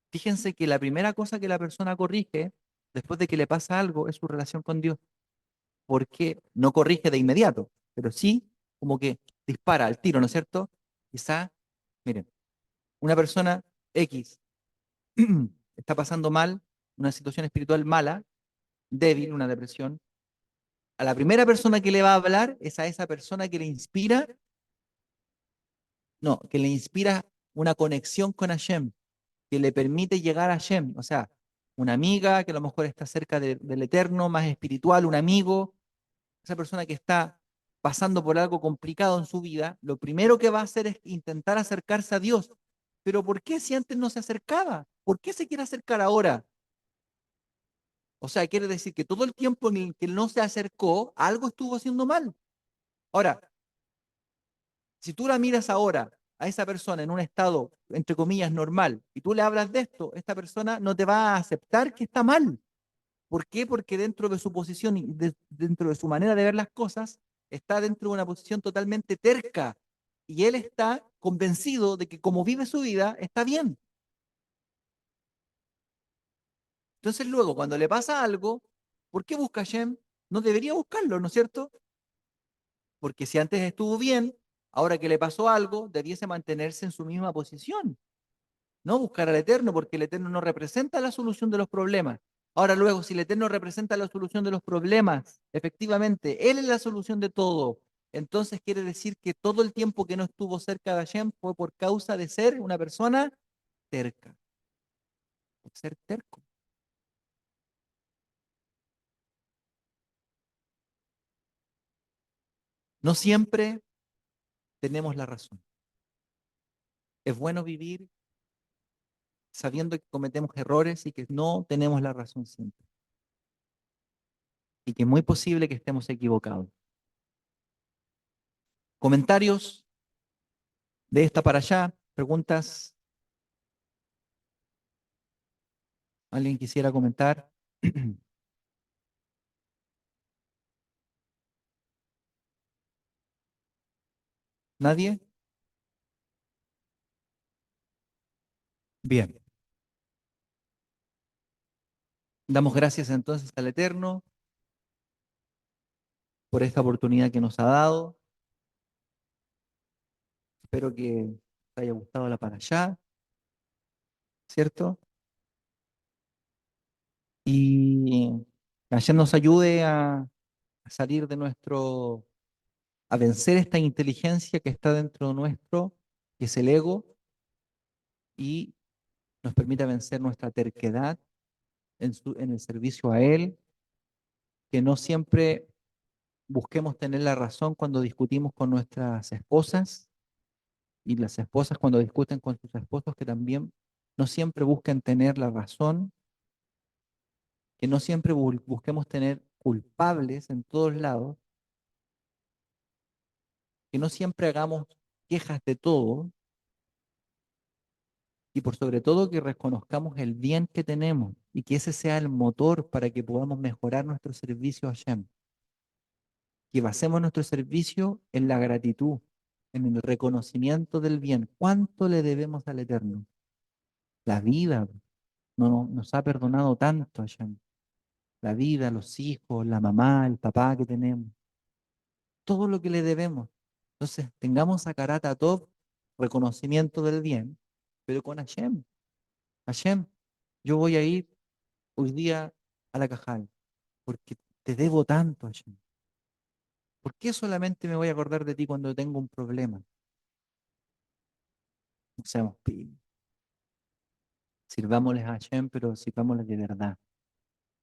fíjense que la primera cosa que la persona corrige después de que le pasa algo es su relación con Dios, porque no corrige de inmediato, pero sí como que dispara al tiro, ¿no es cierto? Quizá, miren, una persona X está pasando mal, una situación espiritual mala, débil, una depresión. A la primera persona que le va a hablar es a esa persona que le inspira, no, que le inspira una conexión con Hashem, que le permite llegar a Hashem. O sea, una amiga que a lo mejor está cerca del Eterno, más espiritual, un amigo, esa persona que está pasando por algo complicado en su vida, lo primero que va a hacer es intentar acercarse a Dios. Pero ¿por qué si antes no se acercaba? ¿Por qué se quiere acercar ahora? O sea, quiere decir que todo el tiempo en el que no se acercó, algo estuvo haciendo mal. Ahora, si tú la miras ahora a esa persona en un estado, entre comillas, normal, y tú le hablas de esto, esta persona no te va a aceptar que está mal. ¿Por qué? Porque dentro de su posición y dentro de su manera de ver las cosas, está dentro de una posición totalmente terca. Y él está convencido de que como vive su vida, está bien. Entonces luego, cuando le pasa algo, ¿por qué busca a Shem? No debería buscarlo, ¿no es cierto? Porque si antes estuvo bien, ahora que le pasó algo, debiese mantenerse en su misma posición. No buscar al Eterno, porque el Eterno no representa la solución de los problemas. Ahora luego, si el Eterno representa la solución de los problemas, efectivamente, Él es la solución de todo. Entonces quiere decir que todo el tiempo que no estuvo cerca de Hashem fue por causa de ser una persona terca, por ser terco. No siempre tenemos la razón. Es bueno vivir sabiendo que cometemos errores y que no tenemos la razón siempre. Y que es muy posible que estemos equivocados. Comentarios De esta para allá, preguntas. ¿Alguien quisiera comentar? ¿Nadie? Bien. Damos gracias entonces al Eterno por esta oportunidad que nos ha dado. Espero que te haya gustado la para allá, ¿cierto? Y ayer nos ayude a salir de nuestro, a vencer esta inteligencia que está dentro nuestro, que es el ego, y nos permita vencer nuestra terquedad en el servicio a Él, que no siempre busquemos tener la razón cuando discutimos con nuestras esposas, y las esposas cuando discuten con sus esposos, que también no siempre busquen tener la razón, que no siempre busquemos tener culpables en todos lados, que no siempre hagamos quejas de todo, y por sobre todo que reconozcamos el bien que tenemos y que ese sea el motor para que podamos mejorar nuestro servicio a Hashem. Que basemos nuestro servicio en la gratitud, en el reconocimiento del bien. ¿Cuánto le debemos al Eterno? La vida. Nos ha perdonado tanto, Hashem. La vida, los hijos, la mamá, el papá que tenemos. Todo lo que le debemos. Entonces, tengamos a Karata Tov, reconocimiento del bien, pero con Hashem. Hashem, yo voy a ir hoy día a la Cajal, porque te debo tanto, Hashem. ¿Por qué solamente me voy a acordar de ti cuando tengo un problema? No seamos pillos. Sirvámosles a Hashem, pero sirvámosles de verdad.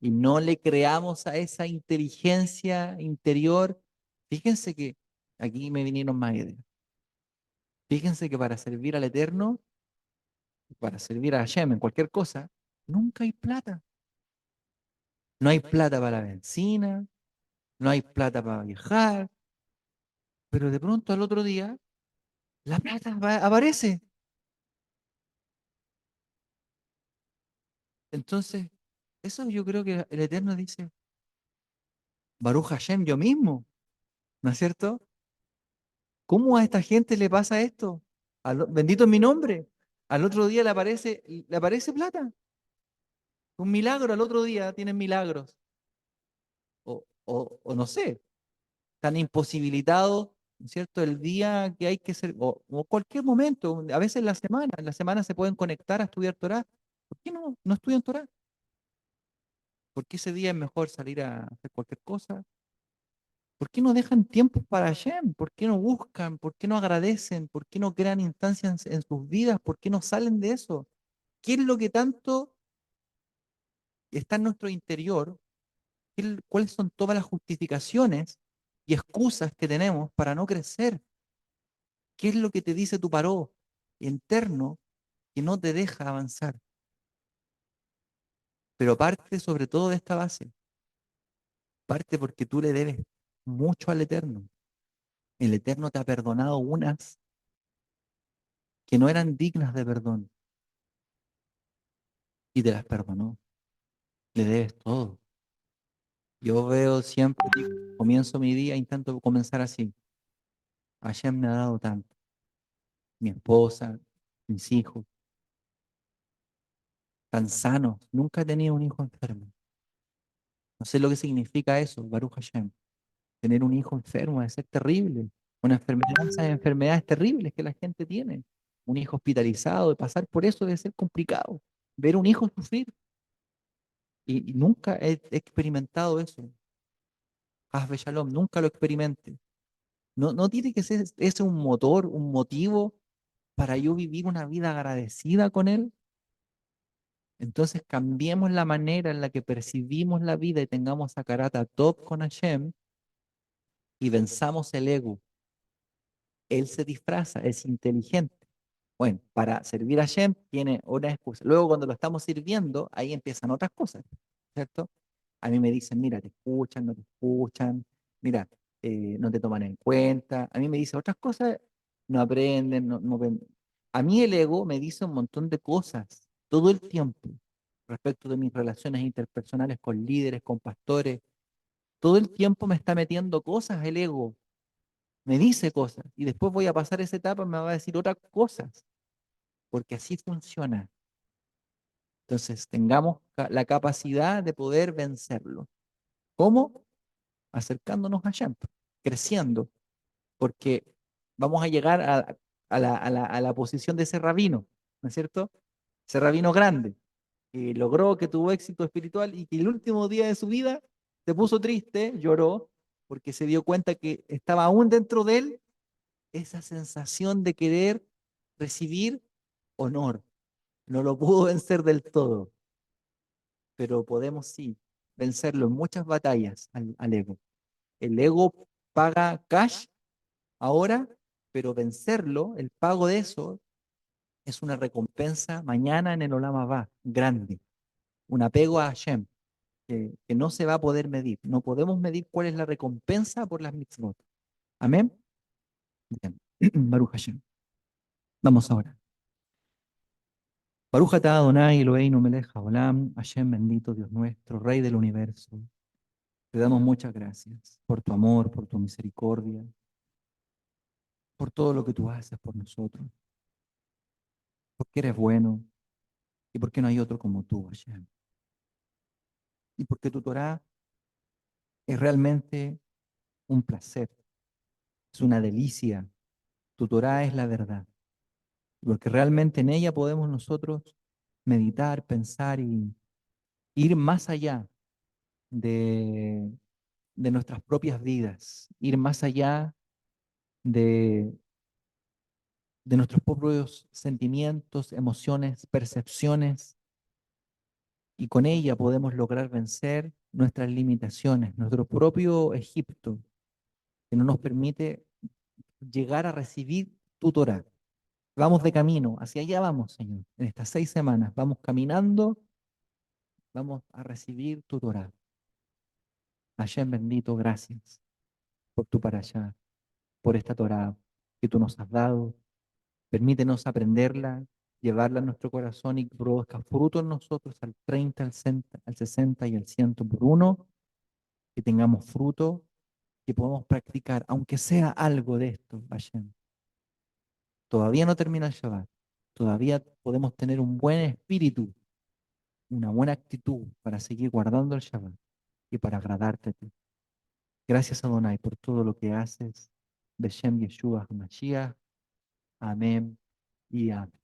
Y no le creamos a esa inteligencia interior. Fíjense que aquí me vinieron más ideas. Fíjense que para servir al Eterno, para servir a Hashem en cualquier cosa, nunca hay plata. No hay plata para la benzina, no hay plata para viajar, pero de pronto al otro día la plata aparece. Entonces, eso yo creo que el Eterno dice, Baruch Hashem yo mismo, ¿no es cierto? ¿Cómo a esta gente le pasa esto? Bendito es mi nombre. Al otro día le aparece plata. Un milagro, al otro día tienen milagros. O no sé, están imposibilitados, ¿no es cierto? El día que hay que ser, o cualquier momento, a veces en la semana se pueden conectar a estudiar Torah. ¿Por qué no estudian Torah? Porque ese día es mejor salir a hacer cualquier cosa. ¿Por qué no dejan tiempo para Hashem? ¿Por qué no buscan? ¿Por qué no agradecen? ¿Por qué no crean instancias en sus vidas? ¿Por qué no salen de eso? ¿Qué es lo que tanto está en nuestro interior? ¿Cuáles son todas las justificaciones y excusas que tenemos para no crecer? ¿Qué es lo que te dice tu paró interno que no te deja avanzar? Pero parte sobre todo de esta base. Parte porque tú le debes mucho al Eterno. El Eterno te ha perdonado unas que no eran dignas de perdón y te las perdonó. Le debes todo. Yo veo siempre, comienzo mi día, intento comenzar así. Hashem me ha dado tanto. Mi esposa, mis hijos, tan sanos. Nunca he tenido un hijo enfermo. No sé lo que significa eso, Baruch Hashem. Tener un hijo enfermo debe ser terrible. Una enfermedad, esas enfermedades terribles que la gente tiene. Un hijo hospitalizado, de pasar por eso debe ser complicado. Ver un hijo sufrir. Y nunca he experimentado eso. Hasbe Shalom, nunca lo experimente. No tiene que ser ese un motor, un motivo para yo vivir una vida agradecida con Él. Entonces cambiemos la manera en la que percibimos la vida y tengamos a Karata top con Hashem y venzamos el ego. Él se disfraza, es inteligente. Bueno, para servir a Hashem tiene una excusa. Luego cuando lo estamos sirviendo, ahí empiezan otras cosas, ¿cierto? A mí me dicen, mira, te escuchan, no te escuchan, mira, no te toman en cuenta. A mí me dicen otras cosas, no aprenden, no ven. A mí el ego me dice un montón de cosas todo el tiempo respecto de mis relaciones interpersonales con líderes, con pastores. Todo el tiempo me está metiendo cosas el ego, me dice cosas y después voy a pasar esa etapa y me va a decir otras cosas, porque así funciona. Entonces, tengamos la capacidad de poder vencerlo. ¿Cómo? Acercándonos a Hashem, creciendo, porque vamos a llegar a la posición de ese rabino, ¿no es cierto? Ese rabino grande, que logró, que tuvo éxito espiritual y que el último día de su vida se puso triste, lloró, porque se dio cuenta que estaba aún dentro de él esa sensación de querer recibir honor. No lo pudo vencer del todo, pero podemos sí vencerlo en muchas batallas al ego. El ego paga cash ahora, pero vencerlo, el pago de eso, es una recompensa mañana en el Olam Abba, grande. Un apego a Hashem, que no se va a poder medir. No podemos medir cuál es la recompensa por las mitzvot. Amén. Bien. Baruch Hashem. Vamos ahora. Baruch atah Adonai Eloheinu melech haolam, Hashem bendito Dios nuestro, Rey del universo. Te damos muchas gracias por tu amor, por tu misericordia, por todo lo que tú haces por nosotros, porque eres bueno y porque no hay otro como tú, Hashem. Y porque tu Torah es realmente un placer, es una delicia. Tu Torah es la verdad, porque realmente en ella podemos nosotros meditar, pensar y ir más allá de, de nuestras propias vidas, ir más allá de, de nuestros propios sentimientos, emociones, percepciones, y con ella podemos lograr vencer nuestras limitaciones, nuestro propio Egipto, que no nos permite llegar a recibir tu Torah. Vamos de camino, hacia allá vamos, Señor. En estas 6 semanas vamos caminando, vamos a recibir tu Torah. Hashem bendito, gracias por tu allá, por esta Torah que tú nos has dado. Permítenos aprenderla, llevarla a nuestro corazón y que produzca fruto en nosotros al 30, al 60 y al 100 por uno. Que tengamos fruto, que podamos practicar, aunque sea algo de esto, Hashem. Todavía no termina el Shabbat. Todavía podemos tener un buen espíritu, una buena actitud para seguir guardando el Shabbat y para agradarte a ti. Gracias, Adonai, por todo lo que haces. Beshem Yeshua HaMashiach. Amén y amén.